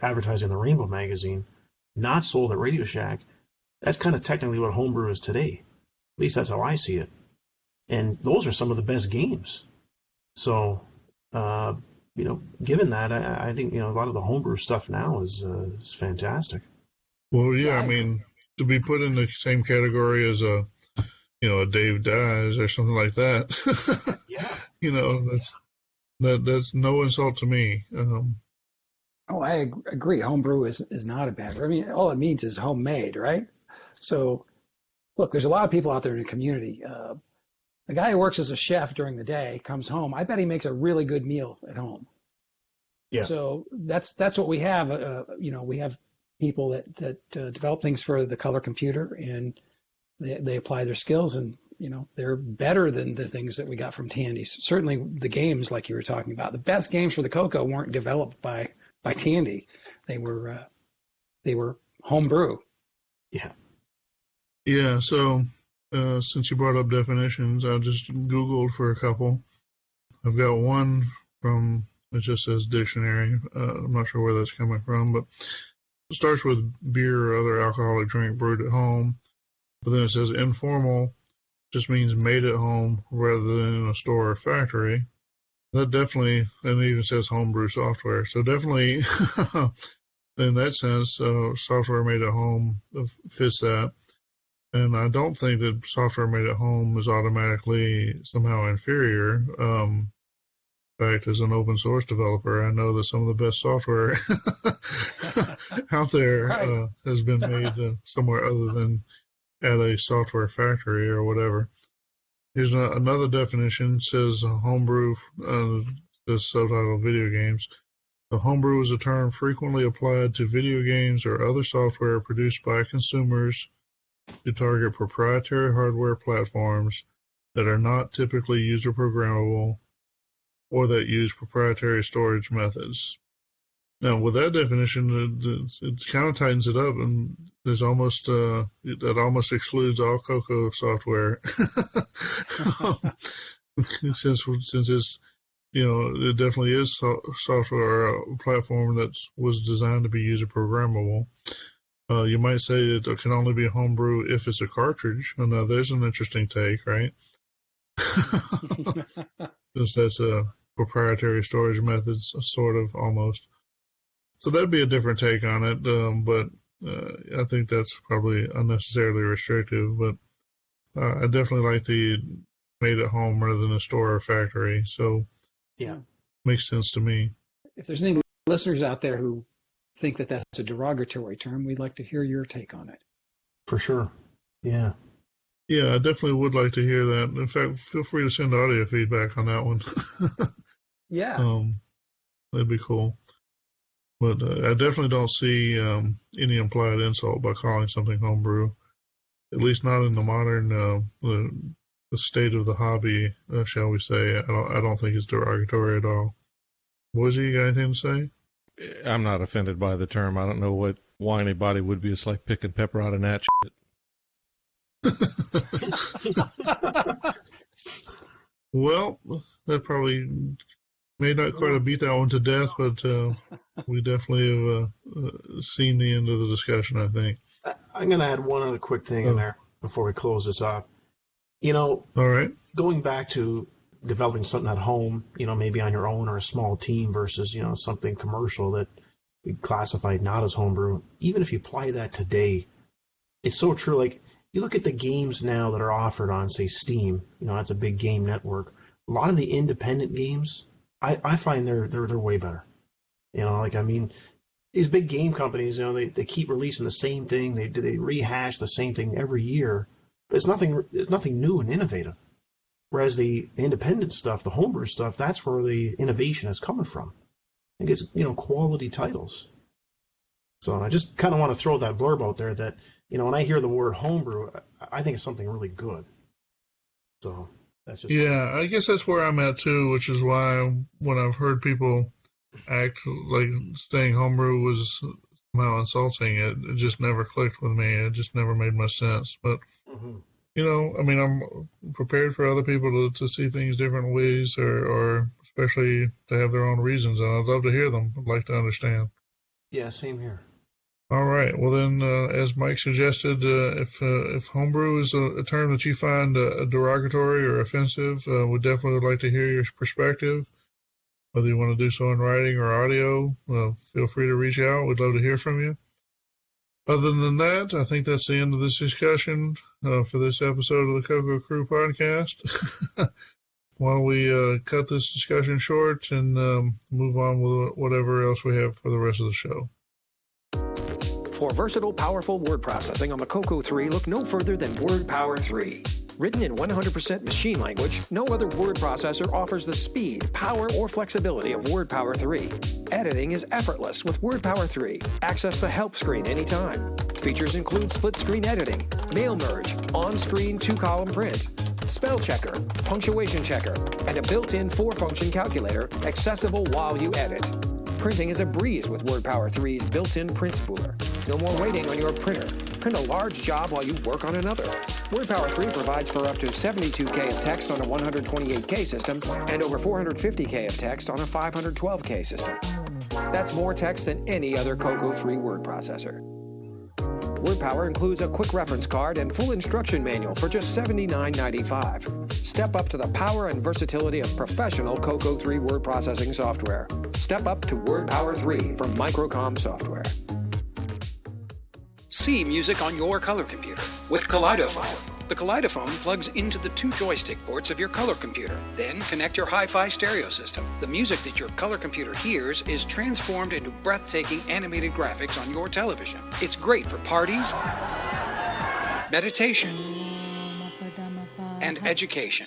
advertising the Rainbow magazine, not sold at Radio Shack, that's kind of technically what homebrew is today. At least that's how I see it. And those are some of the best games. So, given that, I think, a lot of the homebrew stuff now is fantastic. Well, yeah, I mean, to be put in the same category as a Dave Dies or something like that. Yeah. That's no insult to me. I agree. Homebrew is not a bad word. I mean, all it means is homemade, right? So look, there's a lot of people out there in the community. The guy who works as a chef during the day comes home. I bet he makes a really good meal at home. Yeah. So that's what we have. We have people that develop things for the color computer, and they apply their skills, and they're better than the things that we got from Tandy. Certainly, the games like you were talking about, the best games for the CoCo weren't developed by Tandy. They were homebrew. Yeah. Yeah. So since you brought up definitions, I just Googled for a couple. I've got one from, it just says dictionary. I'm not sure where that's coming from, but it starts with beer or other alcoholic drink brewed at home. But then it says informal just means made at home rather than in a store or factory. That definitely, and it even says homebrew software. So definitely, in that sense, software made at home fits that. And I don't think that software made at home is automatically somehow inferior. In fact, as an open source developer, I know that some of the best software out there has been made somewhere other than at a software factory or whatever. Here's another definition. It says homebrew, the subtitle video games. The homebrew is a term frequently applied to video games or other software produced by consumers to target proprietary hardware platforms that are not typically user programmable or that use proprietary storage methods. Now, with that definition, it kind of tightens it up, and there's almost that almost excludes all CoCo software, since it's it definitely is software a platform that was designed to be user programmable. You might say that it can only be homebrew if it's a cartridge. And now there's an interesting take, right? Since that's a proprietary storage methods, sort of, almost. So that'd be a different take on it, but I think that's probably unnecessarily restrictive. But I definitely like the made at home rather than a store or factory. So yeah, makes sense to me. If there's any listeners out there who think that that's a derogatory term, we'd like to hear your take on it. For sure. Yeah. Yeah, I definitely would like to hear that. In fact, feel free to send audio feedback on that one. Yeah. That'd be cool. But I definitely don't see any implied insult by calling something homebrew, at least not in the modern the state of the hobby, shall we say. I don't think it's derogatory at all. Boise, you got anything to say? I'm not offended by the term. I don't know why anybody would be. It's like picking pepper out of that shit. Well, that probably may not quite have beat that one to death, but we definitely have seen the end of the discussion, I think. I'm going to add one other quick thing in there before we close this off. All right. Going back to developing something at home, maybe on your own or a small team versus, something commercial that we classified not as homebrew, even if you apply that today, it's so true. Like, you look at the games now that are offered on, say, Steam, that's a big game network. A lot of the independent games, I find they're way better. These big game companies, they keep releasing the same thing. They rehash the same thing every year, but it's nothing new and innovative. Whereas the independent stuff, the homebrew stuff, that's where the innovation is coming from. I think it's, quality titles. So I just kind of want to throw that blurb out there that, when I hear the word homebrew, I think it's something really good. So that's just... Yeah, I guess that's where I'm at too, which is why when I've heard people act like saying homebrew was somehow insulting, it just never clicked with me. It just never made much sense. But, I'm prepared for other people to see things different ways or especially to have their own reasons, and I'd love to hear them. I'd like to understand. Yeah, same here. All right. Well, then, as Mike suggested, if homebrew is a term that you find derogatory or offensive, we definitely would like to hear your perspective. Whether you want to do so in writing or audio, feel free to reach out. We'd love to hear from you. Other than that, I think that's the end of this discussion for this episode of the CoCo Crew Podcast. Why don't we cut this discussion short and move on with whatever else we have for the rest of the show. For versatile, powerful word processing on the CoCo 3, look no further than WordPower 3. Written in 100% machine language, no other word processor offers the speed, power, or flexibility of WordPower 3. Editing is effortless with WordPower 3. Access the help screen anytime. Features include split-screen editing, mail merge, on-screen 2-column print, spell checker, punctuation checker, and a built-in 4-function calculator accessible while you edit. Printing is a breeze with WordPower 3's built-in print spooler. No more waiting on your printer. Print a large job while you work on another. WordPower 3 provides for up to 72K of text on a 128K system and over 450K of text on a 512K system. That's more text than any other CoCo 3 word processor. WordPower includes a quick reference card and full instruction manual for just $79.95. Step up to the power and versatility of professional CoCo 3 word processing software. Step up to WordPower 3 from Microcom Software. See music on your color computer with Kaleidophone. The Kaleidophone plugs into the 2 joystick ports of your color computer. Then connect your hi-fi stereo system. The music that your color computer hears is transformed into breathtaking animated graphics on your television. It's great for parties, meditation, and education.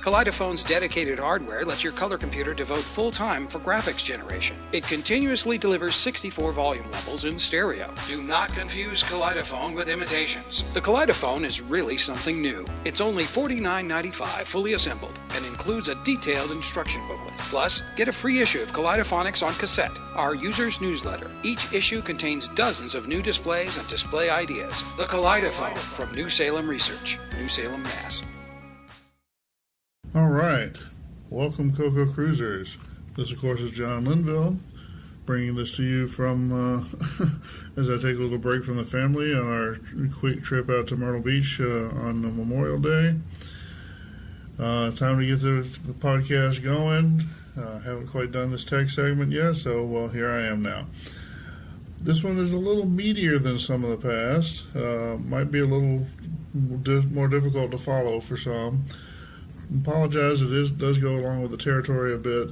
Kaleidophone's dedicated hardware lets your color computer devote full time for graphics generation. It continuously delivers 64 volume levels in stereo. Do not confuse Kaleidophone with imitations. The Kaleidophone is really something new. It's only $49.95 fully assembled and includes a detailed instruction booklet. Plus, get a free issue of Kaleidophonics on cassette, our user's newsletter. Each issue contains dozens of new displays and display ideas. The Kaleidophone from New Salem Research, New Salem, Mass. All right. Welcome, CoCo Cruisers. This, of course, is John Linville, bringing this to you from, as I take a little break from the family on our quick trip out to Myrtle Beach on Memorial Day. Time to get the podcast going. Haven't quite done this tech segment yet, so, well, here I am now. This one is a little meatier than some of the past. Might be a little more difficult to follow for some. Apologize, it does go along with the territory a bit.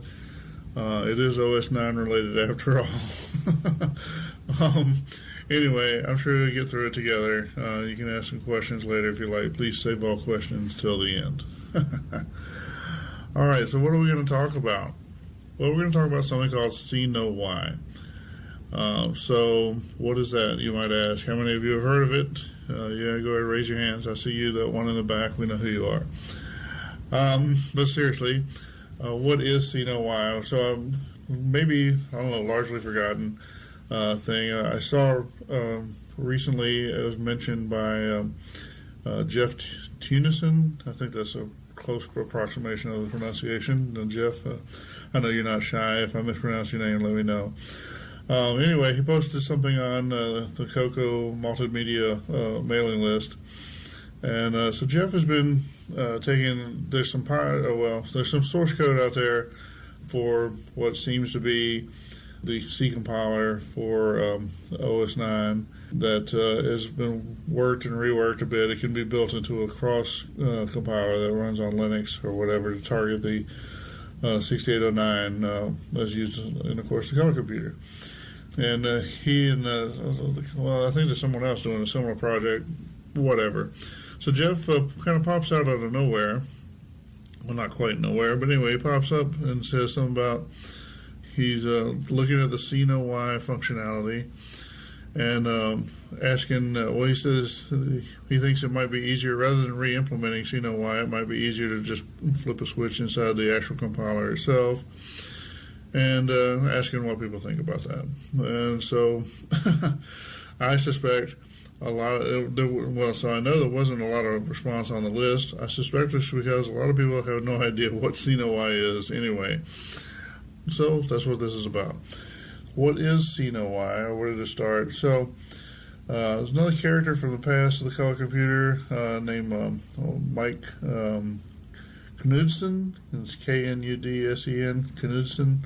It is OS 9 related after all. Anyway, I'm sure we'll get through it together. You can ask some questions later if you like. Please save all questions till the end. All right, so what are we going to talk about? Well, we're going to talk about something called CnoY. So what is that, you might ask? How many of you have heard of it? Yeah, go ahead and raise your hands. I see you, that one in the back. We know who you are. But seriously, what is CnoY? So maybe, I don't know, largely forgotten thing. I saw recently, it was mentioned by Jeff Tunison. I think that's a close approximation of the pronunciation. And Jeff, I know you're not shy. If I mispronounce your name, let me know. Anyway, he posted something on the CoCo multimedia mailing list. And so Jeff has been there's some source code out there for what seems to be the C compiler for OS 9 that has been worked and reworked a bit. It can be built into a cross compiler that runs on Linux or whatever to target the 6809 that's used in, of course, the color computer. And he and I think there's someone else doing a similar project, whatever. So Jeff kind of pops out of nowhere. Well, not quite nowhere, but anyway, he pops up and says something about he's looking at the CnoY functionality and asking, he says he thinks it might be easier, rather than re-implementing CnoY, it might be easier to just flip a switch inside the actual compiler itself, and asking what people think about that. And so I suspect so I know there wasn't a lot of response on the list. I suspect it's because a lot of people have no idea what CnoY is anyway. So that's what this is about. What is CnoY, or where did it start? So there's another character from the past of the color computer named Mike Knudsen. It's Knudsen, Knudsen.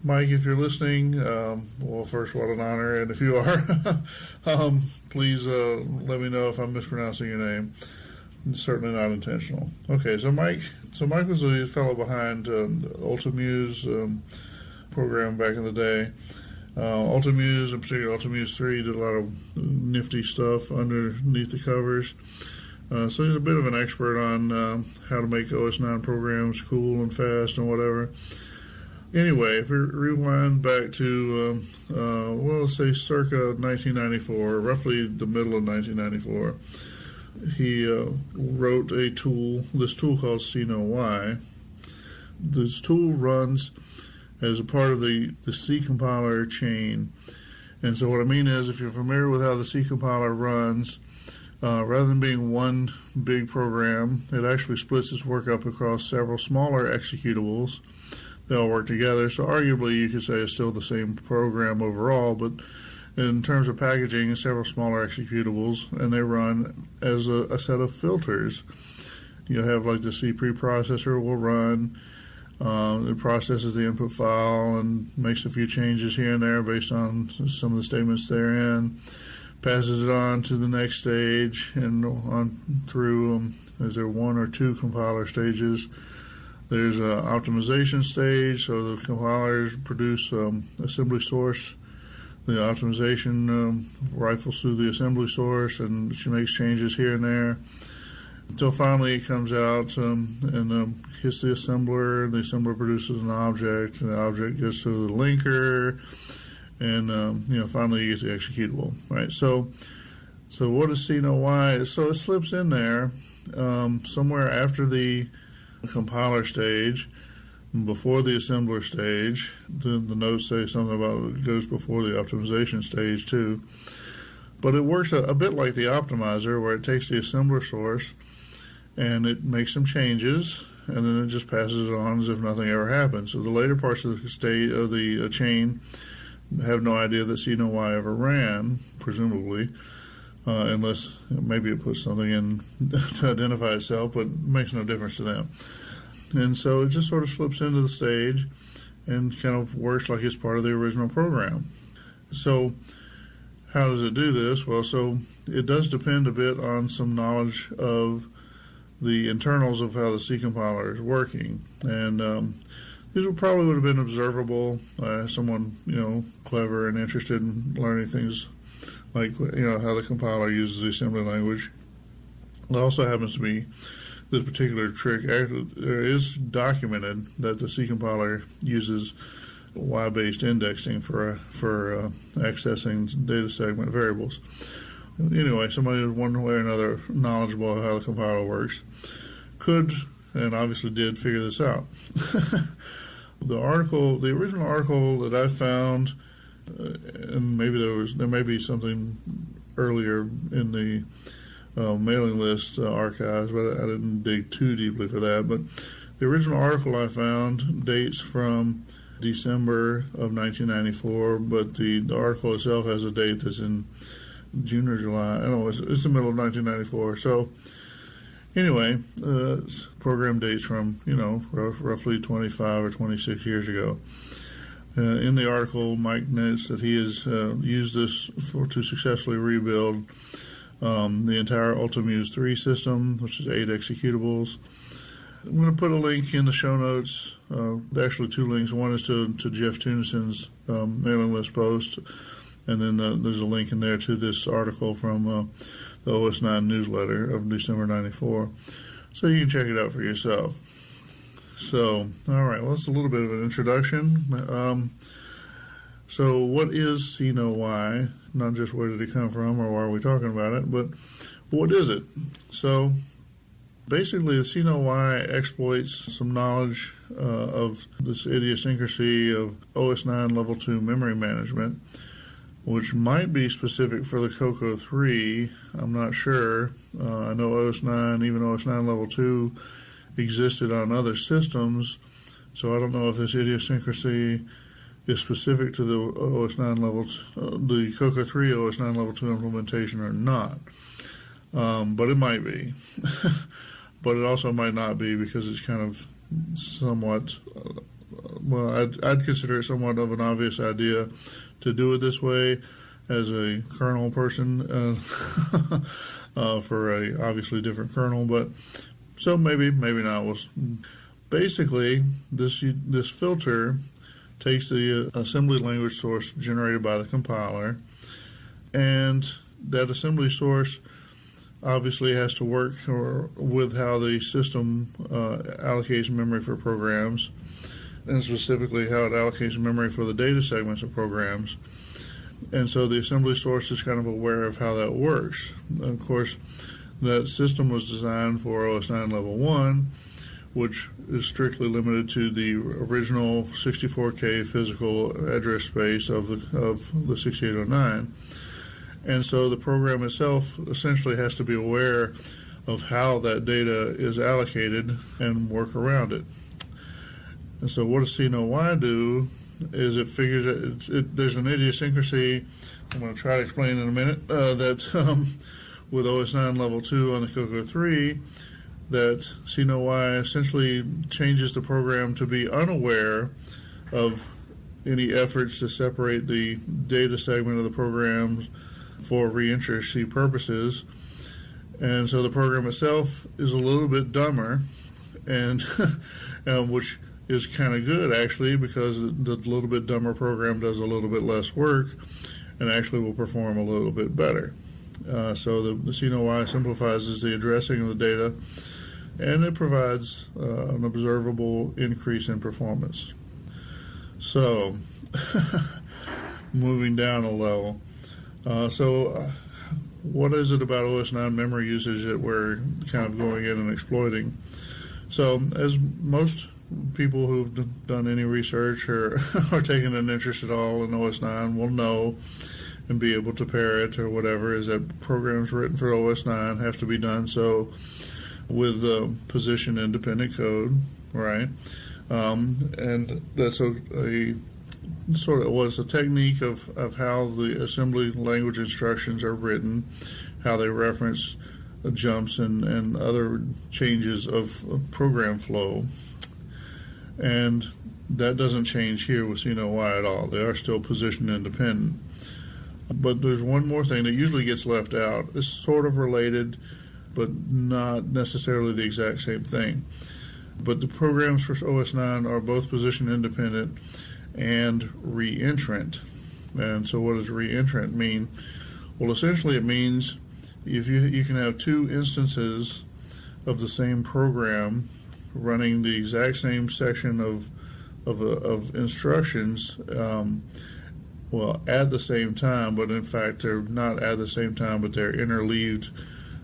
Mike, if you're listening, well, first, what an honor. And if you are, please let me know if I'm mispronouncing your name. It's certainly not intentional. Okay, so Mike was the fellow behind the Ultimuse program back in the day. Ultimuse, in particular Ultimuse 3, did a lot of nifty stuff underneath the covers. So he's a bit of an expert on how to make OS 9 programs cool and fast and whatever. Anyway, if we rewind back to, let's say circa 1994, roughly the middle of 1994, he wrote this tool called CnoY. This tool runs as a part of the C compiler chain. And so what I mean is, if you're familiar with how the C compiler runs, rather than being one big program, it actually splits its work up across several smaller executables. They all work together, so arguably you could say it's still the same program overall, but in terms of packaging, it's several smaller executables, and they run as a set of filters. You'll have like the C preprocessor will run. It processes the input file and makes a few changes here and there based on some of the statements therein, passes it on to the next stage and on through, is there one or two compiler stages? There's an optimization stage, so the compilers produce assembly source. The optimization rifles through the assembly source and she makes changes here and there until finally it comes out and hits the assembler. The assembler produces an object, and the object gets to the linker, and finally you get the executable. Right. So what is CnoY? So it slips in there somewhere after the compiler stage, before the assembler stage. The notes say something about it goes before the optimization stage too. But it works a bit like the optimizer, where it takes the assembler source and it makes some changes, and then it just passes it on as if nothing ever happened. So the later parts of the state of the chain have no idea that CnoY ever ran, presumably, unless maybe it puts something in to identify itself, but it makes no difference to them. And so it just sort of slips into the stage and kind of works like it's part of the original program. So how does it do this? Well, so it does depend a bit on some knowledge of the internals of how the C compiler is working. And these would have been observable by someone, clever and interested in learning things like, how the compiler uses the assembly language. It also happens to be this particular trick. There is documented that the C compiler uses Y-based indexing for accessing data segment variables. Anyway, somebody who's one way or another knowledgeable of how the compiler works could, and obviously did, figure this out. The original article that I found, and maybe there may be something earlier in the mailing list archives, but I didn't dig too deeply for that. But the original article I found dates from December of 1994, but the article itself has a date that's in June or July. I don't know, it's the middle of 1994. So anyway, program dates from, roughly 25 or 26 years ago. In the article, Mike notes that he has used this to successfully rebuild the entire Ultimuse 3 system, which is 8 executables. I'm going to put a link in the show notes. Actually, 2 links. One is to Jeff Tunison's mailing list post, and then there's a link in there to this article from the OS 9 newsletter of December 94. So you can check it out for yourself. So, all right, well, that's a little bit of an introduction. So what is CnoY? Not just where did it come from or why are we talking about it, but what is it? So basically, the CnoY exploits some knowledge of this idiosyncrasy of OS 9 Level 2 memory management, which might be specific for the CoCo 3. I'm not sure. I know OS 9, even OS 9 Level 2, existed on other systems, so I don't know if this idiosyncrasy is specific to the OS 9 the CoCo 3 OS 9 Level 2 implementation or not. But it might be. But it also might not be, because it's kind of somewhat, I'd consider it somewhat of an obvious idea to do it this way as a kernel person for a obviously different kernel, but so maybe not. Basically, this filter takes the assembly language source generated by the compiler, and that assembly source obviously has to work with how the system allocates memory for programs, and specifically how it allocates memory for the data segments of programs. And so the assembly source is kind of aware of how that works. And of course, that system was designed for OS 9 Level 1, which is strictly limited to the original 64K physical address space of the 6809. And so the program itself essentially has to be aware of how that data is allocated and work around it. And so what does CnoY do is it figures there's an idiosyncrasy, I'm going to try to explain in a minute, that with OS 9 Level 2 on the CoCo 3, that CnoY essentially changes the program to be unaware of any efforts to separate the data segment of the program for reentry purposes. And so the program itself is a little bit dumber, and which is kind of good actually, because the little bit dumber program does a little bit less work and actually will perform a little bit better. So the CnoY simplifies the addressing of the data, and it provides an observable increase in performance. So moving down a level. What is it about OS 9 memory usage that we're kind of going in and exploiting? So as most people who've done any research or are taking an interest at all in OS 9 will know and be able to pair it or whatever, is that programs written for OS 9 have to be done so with position independent code, right? And that's a sort of was a technique of how the assembly language instructions are written, how they reference jumps and other changes of program flow. And that doesn't change here with CnoY at all. They are still position independent. But there's one more thing that usually gets left out. It's sort of related, but not necessarily the exact same thing. But the programs for OS 9 are both position independent and reentrant. And so what does reentrant mean? Well, essentially it means if you can have two instances of the same program running the exact same section of instructions, at the same time, but in fact they're not at the same time, but they're interleaved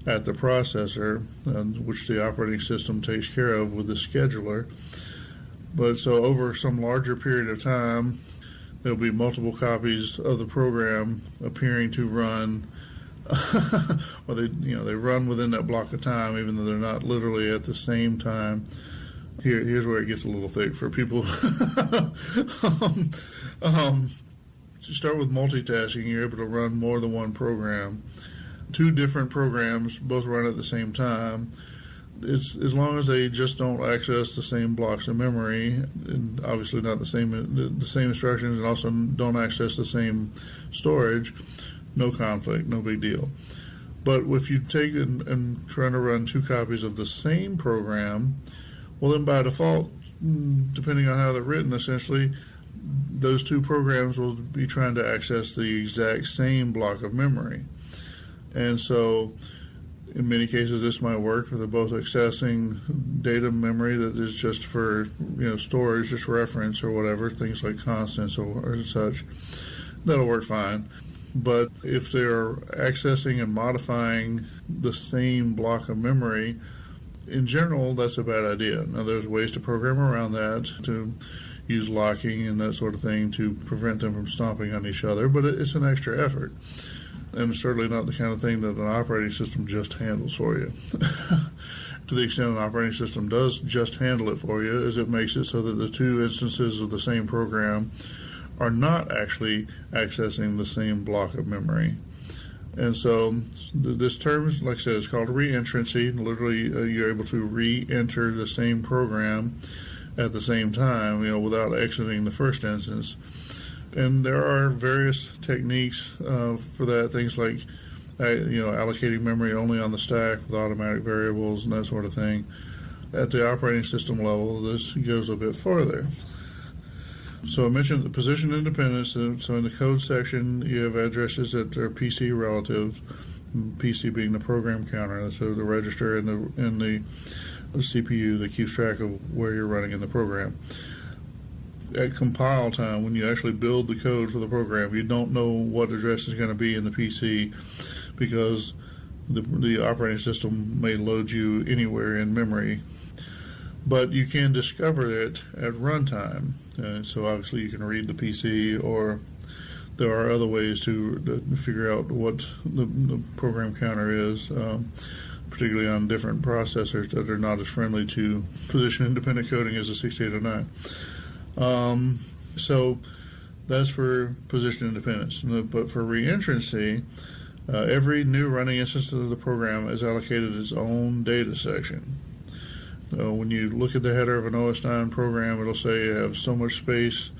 at the processor, which the operating system takes care of with the scheduler. But so over some larger period of time, there'll be multiple copies of the program appearing to run, or they run within that block of time, even though they're not literally at the same time. Here's where it gets a little thick for people. To start with multitasking, you're able to run more than one program. Two different programs both run at the same time. It's as long as they just don't access the same blocks of memory, and obviously not the same instructions, and also don't access the same storage, no conflict, no big deal. But if you take and try to run two copies of the same program, well then by default, depending on how they're written, essentially, those two programs will be trying to access the exact same block of memory. And so in many cases this might work if they're both accessing data memory that is just for storage, just reference or whatever, things like constants or such. That'll work fine. But if they're accessing and modifying the same block of memory, in general that's a bad idea. Now there's ways to program around that, to use locking and that sort of thing to prevent them from stomping on each other, but it's an extra effort. And it's certainly not the kind of thing that an operating system just handles for you. To the extent an operating system does just handle it for you, is it makes it so that the two instances of the same program are not actually accessing the same block of memory. And so this term, like I said, is called reentrancy. Literally, you're able to re-enter the same program at the same time, without exiting the first instance. And there are various techniques for that, things like allocating memory only on the stack with automatic variables and that sort of thing. At the operating system level, this goes a bit further. So I mentioned the position independence. So in the code section, you have addresses that are PC relative, PC being the program counter, so the register in the CPU that keeps track of where you're running in the program. At compile time, when you actually build the code for the program, you don't know what address is going to be in the PC because the operating system may load you anywhere in memory. But you can discover it at runtime. So obviously you can read the PC, or there are other ways to figure out what the program counter is, particularly on different processors that are not as friendly to position-independent coding as the 6809. So that's for position independence. But for reentrancy, every new running instance of the program is allocated its own data section. When you look at the header of an OS 9 program, it'll say you have so much space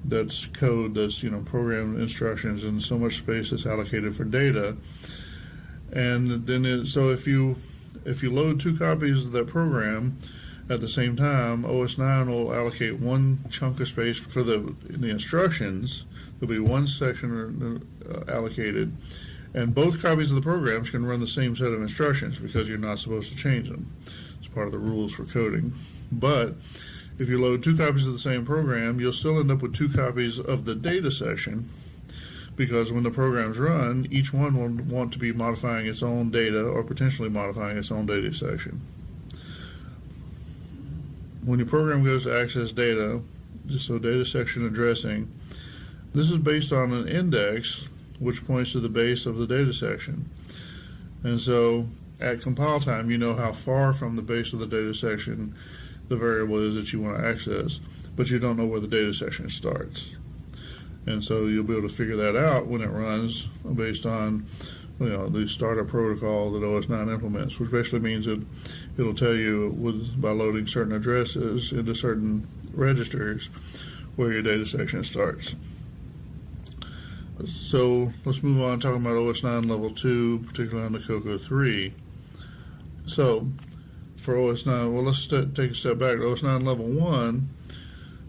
that's code, that's program instructions, and so much space that's allocated for data. And then so if you load 2 copies of that program at the same time, OS 9 will allocate one chunk of space for the instructions. There'll be one section allocated, and both copies of the programs can run the same set of instructions because you're not supposed to change them. It's part of the rules for coding. But if you load 2 copies of the same program, you'll still end up with 2 copies of the data section, because when the programs run, each one will want to be modifying its own data or potentially modifying its own data section. When your program goes to access data, so data section addressing, this is based on an index which points to the base of the data section. And so at compile time, you know how far from the base of the data section the variable is that you want to access, but you don't know where the data section starts. And so you'll be able to figure that out when it runs based on the startup protocol that OS 9 implements, which basically means that it'll tell you by loading certain addresses into certain registers where your data section starts. So let's move on talking about OS 9 level 2, particularly on the CoCo 3. So for OS 9, well, let's take a step back. OS 9 level 1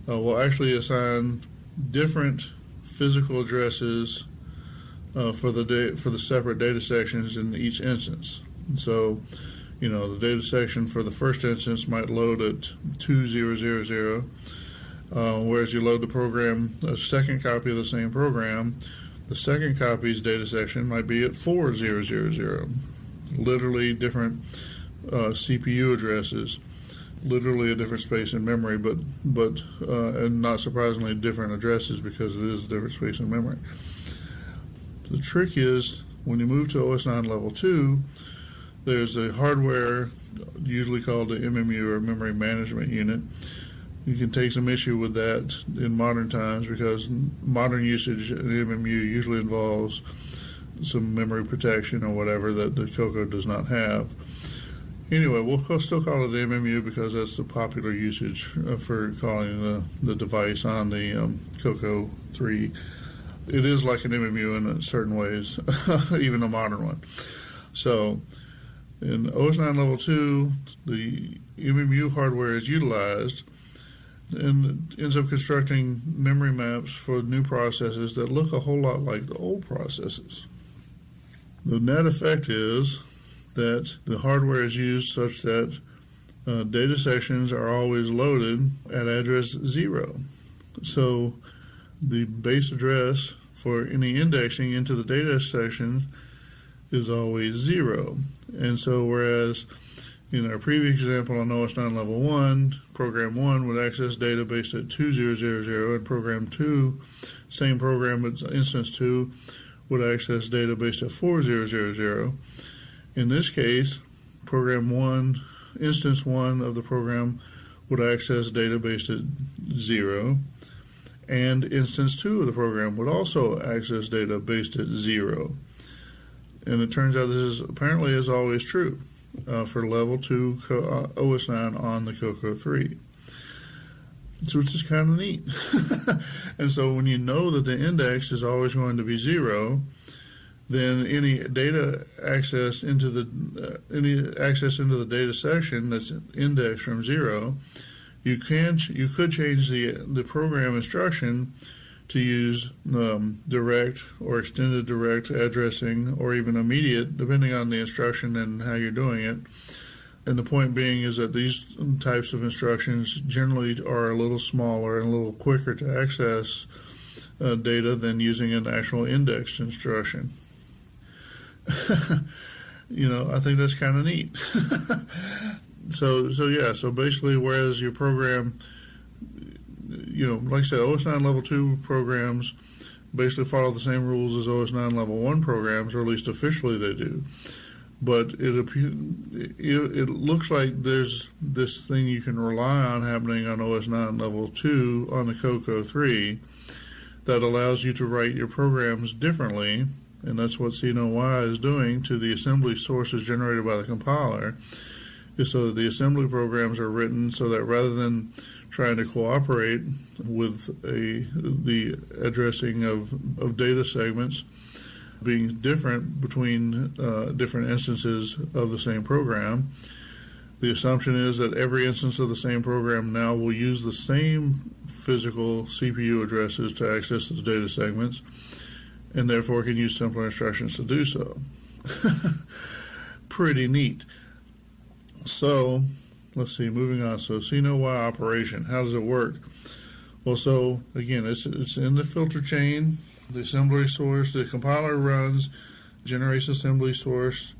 will actually assign different physical addresses for the separate data sections in each instance. So, the data section for the first instance might load at 2000, whereas you load the program, a second copy of the same program, the second copy's data section might be at 4000. Literally different CPU addresses, literally a different space in memory, but and not surprisingly different addresses because it is a different space in memory. The trick is when you move to OS 9 level 2, there's a hardware usually called the MMU, or Memory Management Unit. You can take some issue with that in modern times because modern usage in MMU usually involves some memory protection or whatever that the CoCo does not have. Anyway, we'll still call it the MMU because that's the popular usage for calling the device on the CoCo 3. It is like an MMU in certain ways, even a modern one. So in OS 9 level 2, the MMU hardware is utilized and ends up constructing memory maps for new processes that look a whole lot like the old processes. The net effect is that the hardware is used such that data sections are always loaded at address 0. So the base address for any indexing into the data section is always 0. And so whereas in our previous example on OS 9 level 1, program 1 would access data based at 2000, and program 2, same program but instance 2, would access data based at 4000. In this case, program 1, instance 1 of the program would access data based at 0, and instance 2 of the program would also access data based at 0. And it turns out this is apparently is always true for level 2 OS 9 on the CoCo 3. So which is kind of neat. And so when you know that the index is always going to be 0, then any data access into the data section that's indexed from 0, You could change the program instruction to use direct or extended direct addressing, or even immediate, depending on the instruction and how you're doing it. And the point being is that these types of instructions generally are a little smaller and a little quicker to access data than using an actual indexed instruction. I think that's kind of neat. So basically, whereas your program, like I said, OS 9 Level 2 programs basically follow the same rules as OS 9 Level 1 programs, or at least officially they do. But it looks like there's this thing you can rely on happening on OS 9 Level 2 on the CoCo 3 that allows you to write your programs differently, and that's what CnoY is doing to the assembly sources generated by the compiler, is so that the assembly programs are written so that rather than trying to cooperate with the addressing of data segments being different between different instances of the same program, the assumption is that every instance of the same program now will use the same physical CPU addresses to access those data segments, and therefore can use simpler instructions to do so. Pretty neat. So, let's see, moving on. So, CnoY operation, how does it work? Well, so, again, it's in the filter chain. The assembly source, the compiler runs, generates assembly source.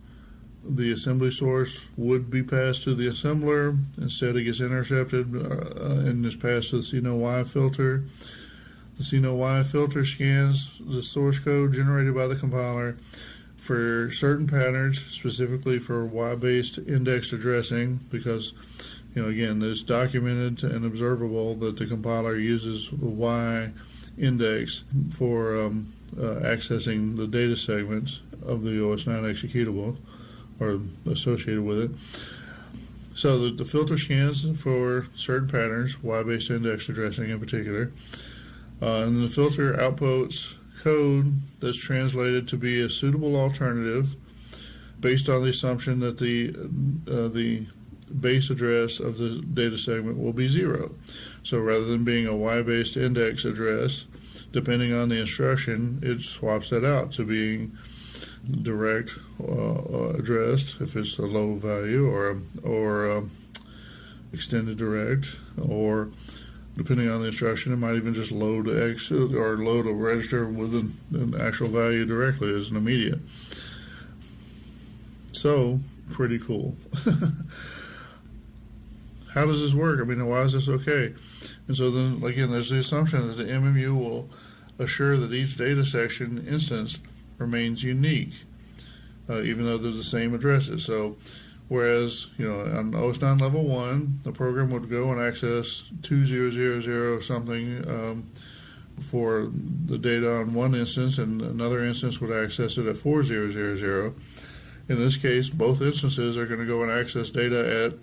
The assembly source would be passed to the assembler. Instead, it gets intercepted and is passed to the CnoY filter. The CnoY filter scans the source code generated by the compiler for certain patterns, specifically for Y-based indexed addressing, because, again, it's documented and observable that the compiler uses the Y index for accessing the data segments of the OS 9 executable or associated with it. So the filter scans for certain patterns, Y-based indexed addressing in particular, and the filter outputs code that's translated to be a suitable alternative based on the assumption that the base address of the data segment will be 0. So rather than being a Y-based index address, depending on the instruction, it swaps that out to being direct addressed if it's a low value, or extended direct, or depending on the instruction, it might even just load X or load a register with an actual value directly as an immediate. So, pretty cool. How does this work? I mean, why is this okay? And so then, again, there's the assumption that the MMU will assure that each data section instance remains unique, even though they're the same addresses. So, whereas, on OS 9 Level 1, the program would go and access 2000 something for the data on one instance, and another instance would access it at 4000. In this case, both instances are going to go and access data at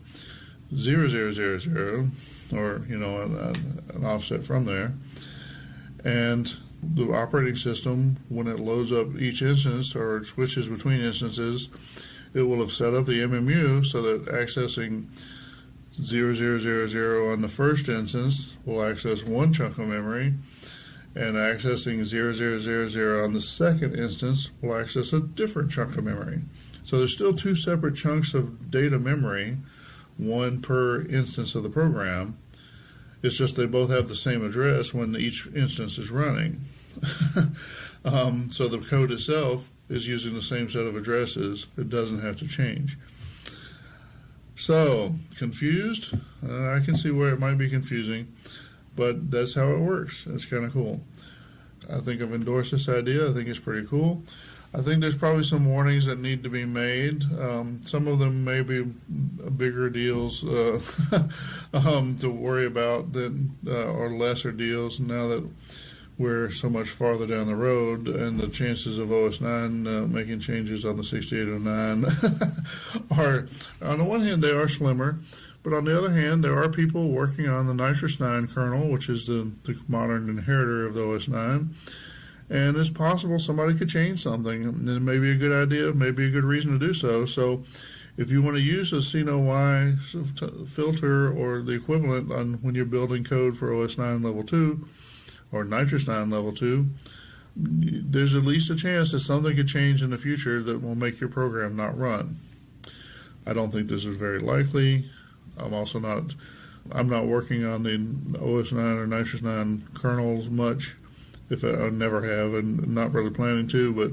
0000, or, an offset from there. And the operating system, when it loads up each instance or it switches between instances, it will have set up the MMU so that accessing 0000 on the first instance will access one chunk of memory, and accessing 0000 on the second instance will access a different chunk of memory. So there's still two separate chunks of data memory, one per instance of the program. It's just they both have the same address when each instance is running. So the code itself is using the same set of addresses. It doesn't have to change. So, confused? I can see where it might be confusing, but that's how it works. It's kind of cool. I think I've endorsed this idea. I think it's pretty cool. I think there's probably some warnings that need to be made. Some of them may be bigger deals to worry about than or lesser deals now that we're so much farther down the road, and the chances of OS 9 making changes on the 6809 are, on the one hand, they are slimmer, but on the other hand, there are people working on the Nitrous 9 kernel, which is the modern inheritor of the OS 9. And it's possible somebody could change something, and it may be a good idea, maybe a good reason to do so. So If you want to use a CnoY filter or the equivalent on when you're building code for OS 9 Level 2 or Nitrous 9 Level 2, there's at least a chance that something could change in the future that will make your program not run. I don't think this is very likely. I'm not working on the OS 9 or Nitrous 9 kernels much, if I never have, and not really planning to, but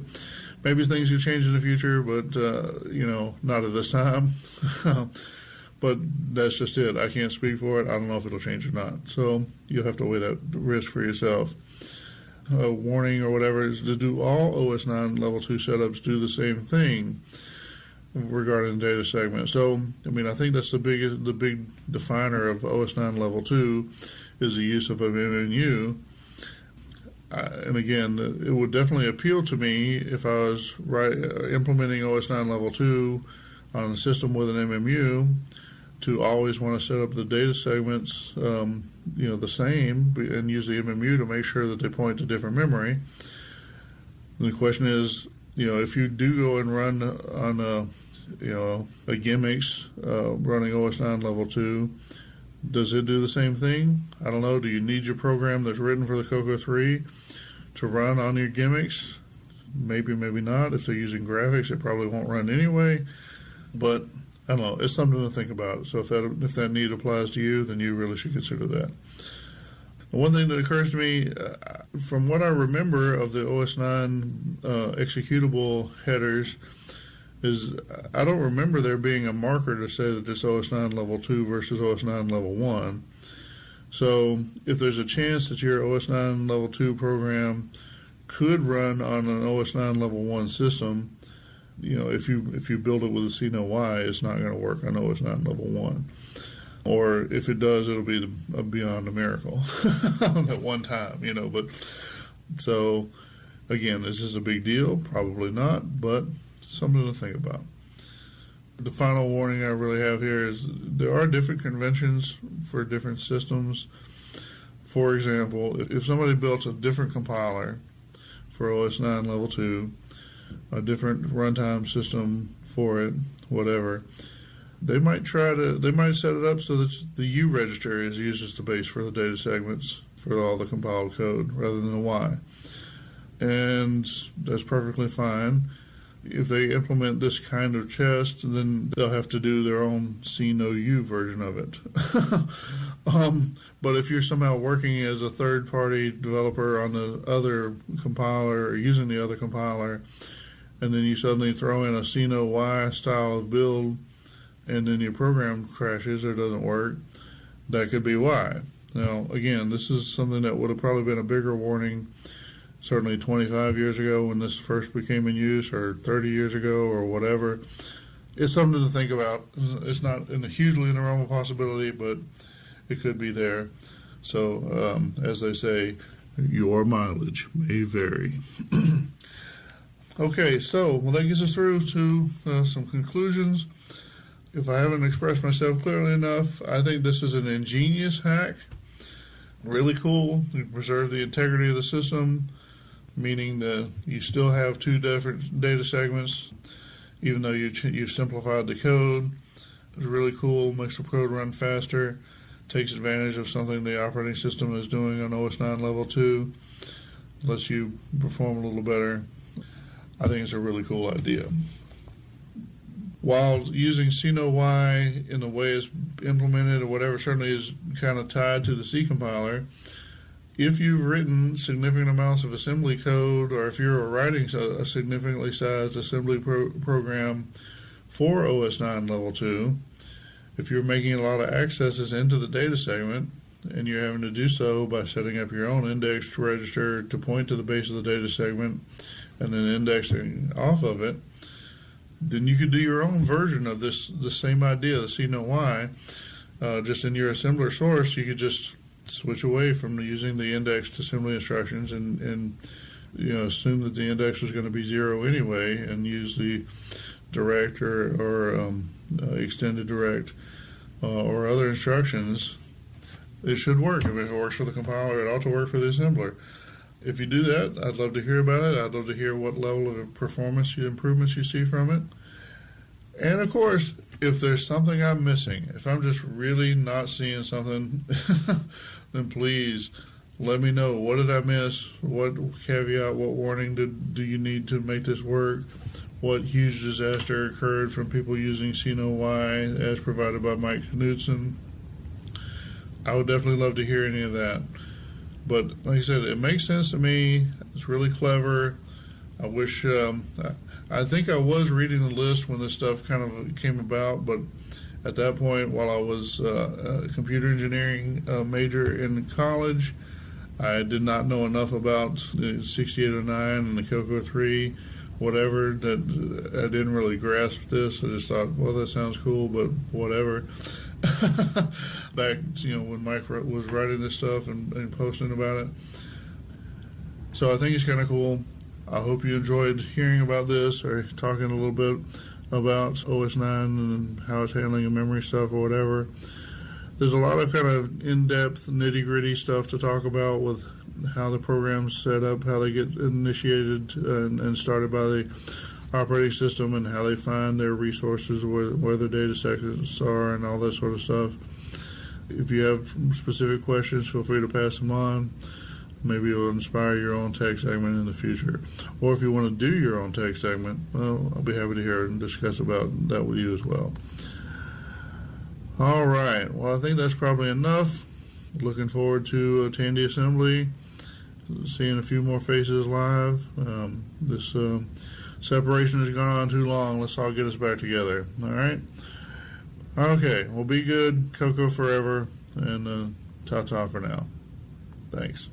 maybe things will change in the future, but, not at this time. But that's just it. I can't speak for it. I don't know if it'll change or not. So you'll have to weigh that risk for yourself. A warning or whatever is to do all OS 9 Level 2 setups do the same thing regarding data segment. So, I think that's the big definer of OS 9 Level 2 is the use of an MMU. And again, it would definitely appeal to me if I was implementing OS 9 Level 2 on a system with an MMU to always want to set up the data segments, the same, and use the MMU to make sure that they point to different memory. And the question is, if you do go and run on a gimmicks running OS 9 Level 2, does it do the same thing? I don't know. Do you need your program that's written for the CoCo 3 to run on your gimmicks? Maybe, maybe not. If they're using graphics, it probably won't run anyway. But I don't know. It's something to think about. So if that need applies to you, then you really should consider that. The one thing that occurs to me, from what I remember of the OS 9 executable headers, is I don't remember there being a marker to say that this OS 9 Level 2 versus OS 9 Level 1. So if there's a chance that your OS 9 Level 2 program could run on an OS 9 Level 1 system, if you build it with a CnoY, it's not going to work on OS 9 Level 1. Or if it does, it'll be beyond a miracle at one time, But so, again, this is a big deal. Probably not, but something to think about. The final warning I really have here is there are different conventions for different systems. For example, if somebody built a different compiler for OS 9 Level 2, a different runtime system for it, whatever, they might set it up so that the U register is used as the base for the data segments for all the compiled code rather than the Y. And that's perfectly fine. If they implement this kind of test, then they'll have to do their own CnoY version of it. But if you're somehow working as a third-party developer on the other compiler or using the other compiler, and then you suddenly throw in a CnoY style of build, and then your program crashes or doesn't work, that could be why. Now, again, this is something that would have probably been a bigger warning certainly 25 years ago when this first became in use, or 30 years ago, or whatever. It's something to think about. It's not hugely in the realm of possibility, but it could be there. So, as they say, your mileage may vary. Okay, so that gets us through to some conclusions. If I haven't expressed myself clearly enough, I think this is an ingenious hack. Really cool. You preserve the integrity of the system, meaning that you still have two different data segments, even though you've simplified the code. It's really cool, makes the code run faster, takes advantage of something the operating system is doing on OS 9 Level 2, lets you perform a little better. I think it's a really cool idea. While using CnoY in the way it's implemented or whatever certainly is kind of tied to the C compiler, if you've written significant amounts of assembly code, or if you're writing a significantly sized assembly program for OS 9 Level 2, if you're making a lot of accesses into the data segment, and you're having to do so by setting up your own index register to point to the base of the data segment and then indexing off of it, then you could do your own version of the same idea, the CnoY, just in your assembler source. You could just switch away from using the indexed assembly instructions and assume that the index was going to be 0 anyway, and use the direct or extended direct or other instructions. It should work. If it works for the compiler, it ought to work for the assembler. If you do that, I'd love to hear about it. I'd love to hear what level of performance improvements you see from it. And of course, if there's something I'm missing, if I'm just really not seeing something, then please let me know. What did I miss? What caveat, what warning do you need to make this work? What huge disaster occurred from people using CnoY as provided by Mike Knudsen? I would definitely love to hear any of that. But like I said, it makes sense to me. It's really clever. I wish, I think I was reading the list when this stuff kind of came about, but at that point, while I was a computer engineering major in college, I did not know enough about the 6809 and the CoCo 3, whatever, that I didn't really grasp this. I just thought, well, that sounds cool, but whatever. Back, when Mike was writing this stuff and posting about it. So I think it's kind of cool. I hope you enjoyed hearing about this or talking a little bit about OS 9 and how it's handling the memory stuff or whatever. There's a lot of kind of in-depth, nitty-gritty stuff to talk about with how the program's set up, how they get initiated and started by the operating system, and how they find their resources, where their data sections are, and all that sort of stuff. If you have specific questions, feel free to pass them on. Maybe it'll inspire your own tech segment in the future. Or if you want to do your own tech segment, well, I'll be happy to hear and discuss about that with you as well. All right. Well, I think that's probably enough. Looking forward to Tandy Assembly, seeing a few more faces live. This separation has gone on too long. Let's all get us back together. All right? Okay. Well, be good. CoCo forever. And ta-ta for now. Thanks.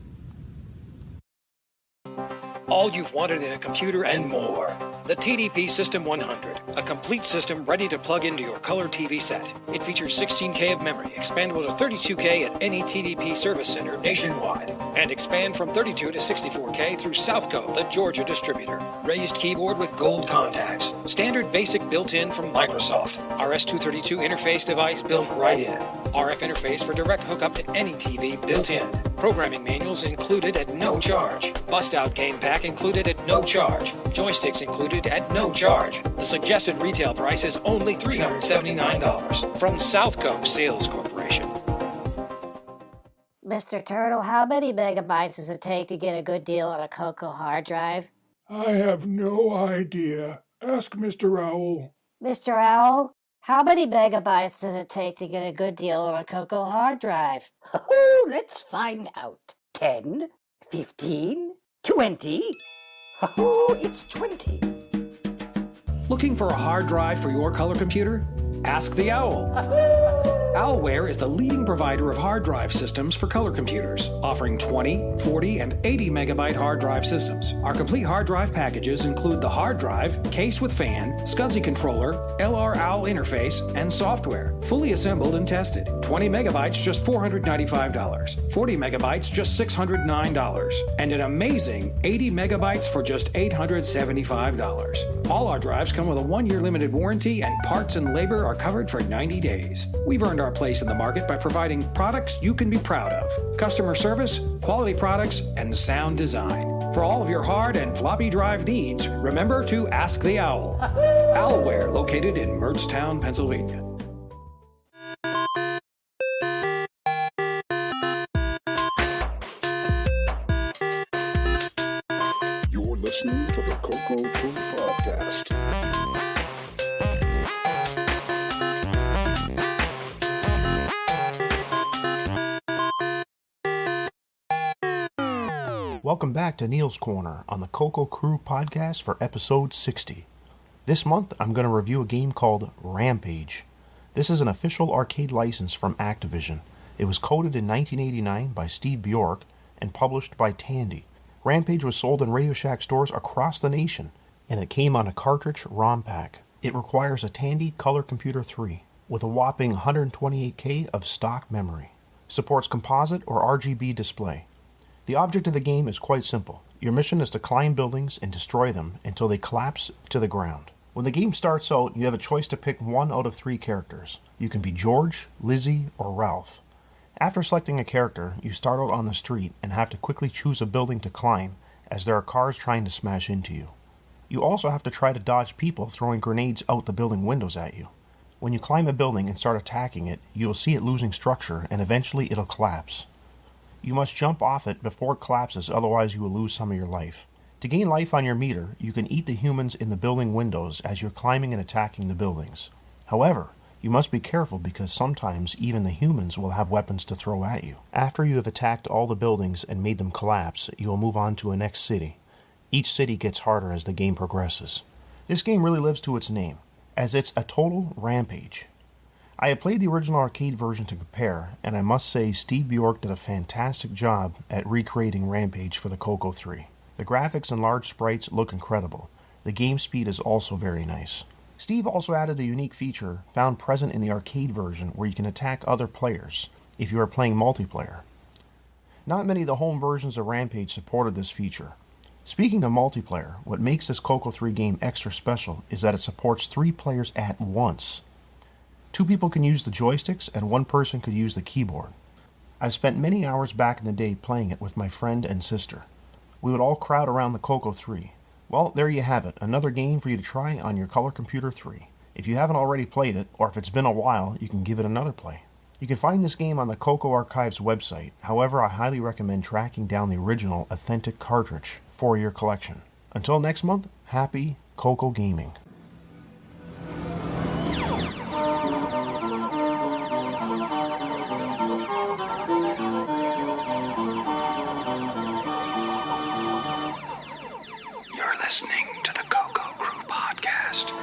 All you've wanted in a computer and more. The TDP System 100, a complete system ready to plug into your color TV set. It features 16K of memory, expandable to 32K at any TDP service center nationwide, and expand from 32 to 64K through Southco, the Georgia distributor. Raised keyboard with gold contacts. Standard basic built-in from Microsoft. RS-232 interface device built right in. RF interface for direct hookup to any TV built in. Programming manuals included at no charge. Bust-out game pack included at no charge. Joysticks included at no charge. The suggested retail price is only $379 from Southco Sales Corporation. Mr. Turtle, how many megabytes does it take to get a good deal on a CoCo hard drive? I have no idea. Ask Mr. Owl. Mr. Owl, how many megabytes does it take to get a good deal on a CoCo hard drive? Oh, let's find out. 10, 15, 20. Oh, it's 20. Looking for a hard drive for your color computer? Ask the Owl. Owlware is the leading provider of hard drive systems for color computers, offering 20, 40, and 80 megabyte hard drive systems. Our complete hard drive packages include the hard drive, case with fan, SCSI controller, LR Owl interface, and software, fully assembled and tested. 20 megabytes, just $495. 40 megabytes, just $609. And an amazing 80 megabytes for just $875. All our drives come with a 1-year limited warranty, and parts and labor are covered for 90 days. We've earned our place in the market by providing products you can be proud of. Customer service, quality products, and sound design. For all of your hard and floppy drive needs, remember to ask the Owl. Owlware, located in Myrdstown, Pennsylvania. You're listening to the CoCo Crew Podcast. Welcome back to Neil's Corner on the CoCo Crew Podcast for episode 60. This month, I'm going to review a game called Rampage. This is an official arcade license from Activision. It was coded in 1989 by Steve Bjork and published by Tandy. Rampage was sold in Radio Shack stores across the nation, and it came on a cartridge ROM pack. It requires a Tandy Color Computer 3 with a whopping 128K of stock memory. Supports composite or RGB display. The object of the game is quite simple. Your mission is to climb buildings and destroy them until they collapse to the ground. When the game starts out, you have a choice to pick one out of 3 characters. You can be George, Lizzie, or Ralph. After selecting a character, you start out on the street and have to quickly choose a building to climb, as there are cars trying to smash into you. You also have to try to dodge people throwing grenades out the building windows at you. When you climb a building and start attacking it, you will see it losing structure and eventually it'll collapse. You must jump off it before it collapses, otherwise you will lose some of your life. To gain life on your meter, you can eat the humans in the building windows as you're climbing and attacking the buildings. However, you must be careful because sometimes even the humans will have weapons to throw at you. After you have attacked all the buildings and made them collapse, you will move on to a next city. Each city gets harder as the game progresses. This game really lives to its name, as it's a total rampage. I have played the original arcade version to compare, and I must say Steve Bjork did a fantastic job at recreating Rampage for the CoCo 3. The graphics and large sprites look incredible. The game speed is also very nice. Steve also added the unique feature found present in the arcade version where you can attack other players if you are playing multiplayer. Not many of the home versions of Rampage supported this feature. Speaking of multiplayer, what makes this CoCo 3 game extra special is that it supports 3 players at once. 2 people can use the joysticks and 1 person could use the keyboard. I've spent many hours back in the day playing it with my friend and sister. We would all crowd around the CoCo 3. Well, there you have it, another game for you to try on your Color Computer 3. If you haven't already played it, or if it's been a while, you can give it another play. You can find this game on the CoCo Archives website. However, I highly recommend tracking down the original authentic cartridge for your collection. Until next month, happy CoCo gaming. Listening to the CoCo Crew Podcast.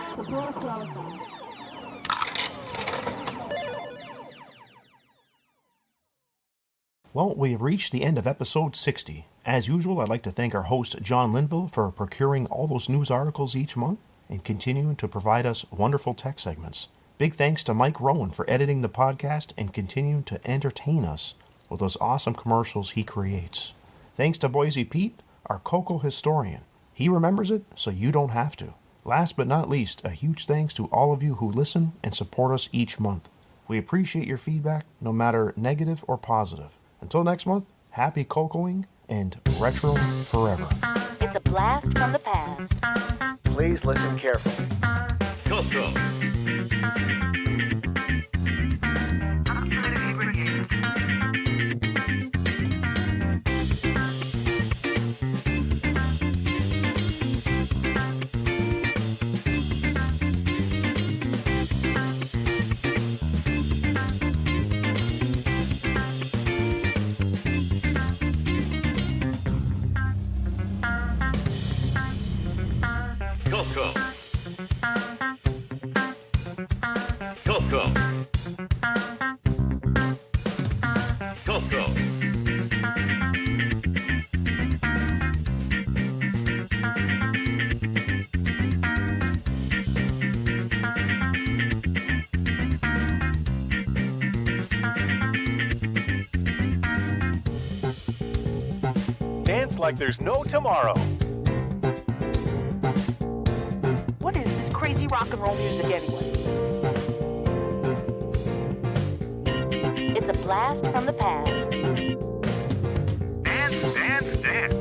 Well, we have reached the end of episode 60. As usual, I'd like to thank our host, John Linville, for procuring all those news articles each month and continuing to provide us wonderful tech segments. Big thanks to Mike Rowan for editing the podcast and continuing to entertain us with those awesome commercials he creates. Thanks to Boise Pete, our CoCo historian. He remembers it, so you don't have to. Last but not least, a huge thanks to all of you who listen and support us each month. We appreciate your feedback, no matter negative or positive. Until next month, happy CoCoing and retro forever. It's a blast from the past. Please listen carefully. CoCo. CoCo. CoCo. CoCo. Dance like there's no tomorrow. What is this crazy rock and roll music anyway? It's a blast from the past. Dance, dance, dance.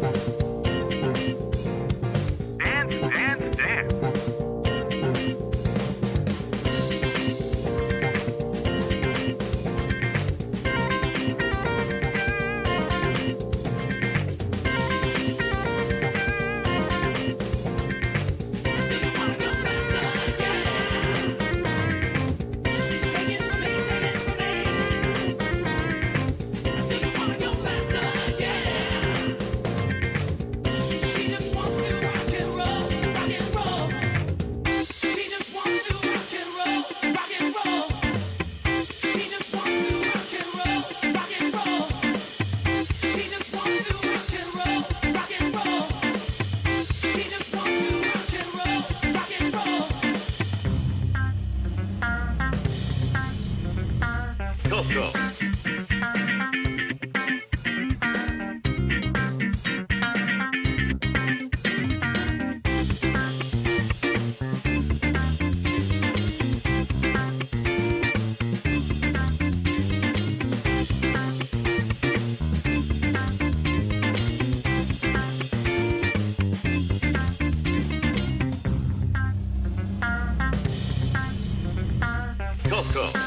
Dance, dance, dance. Welcome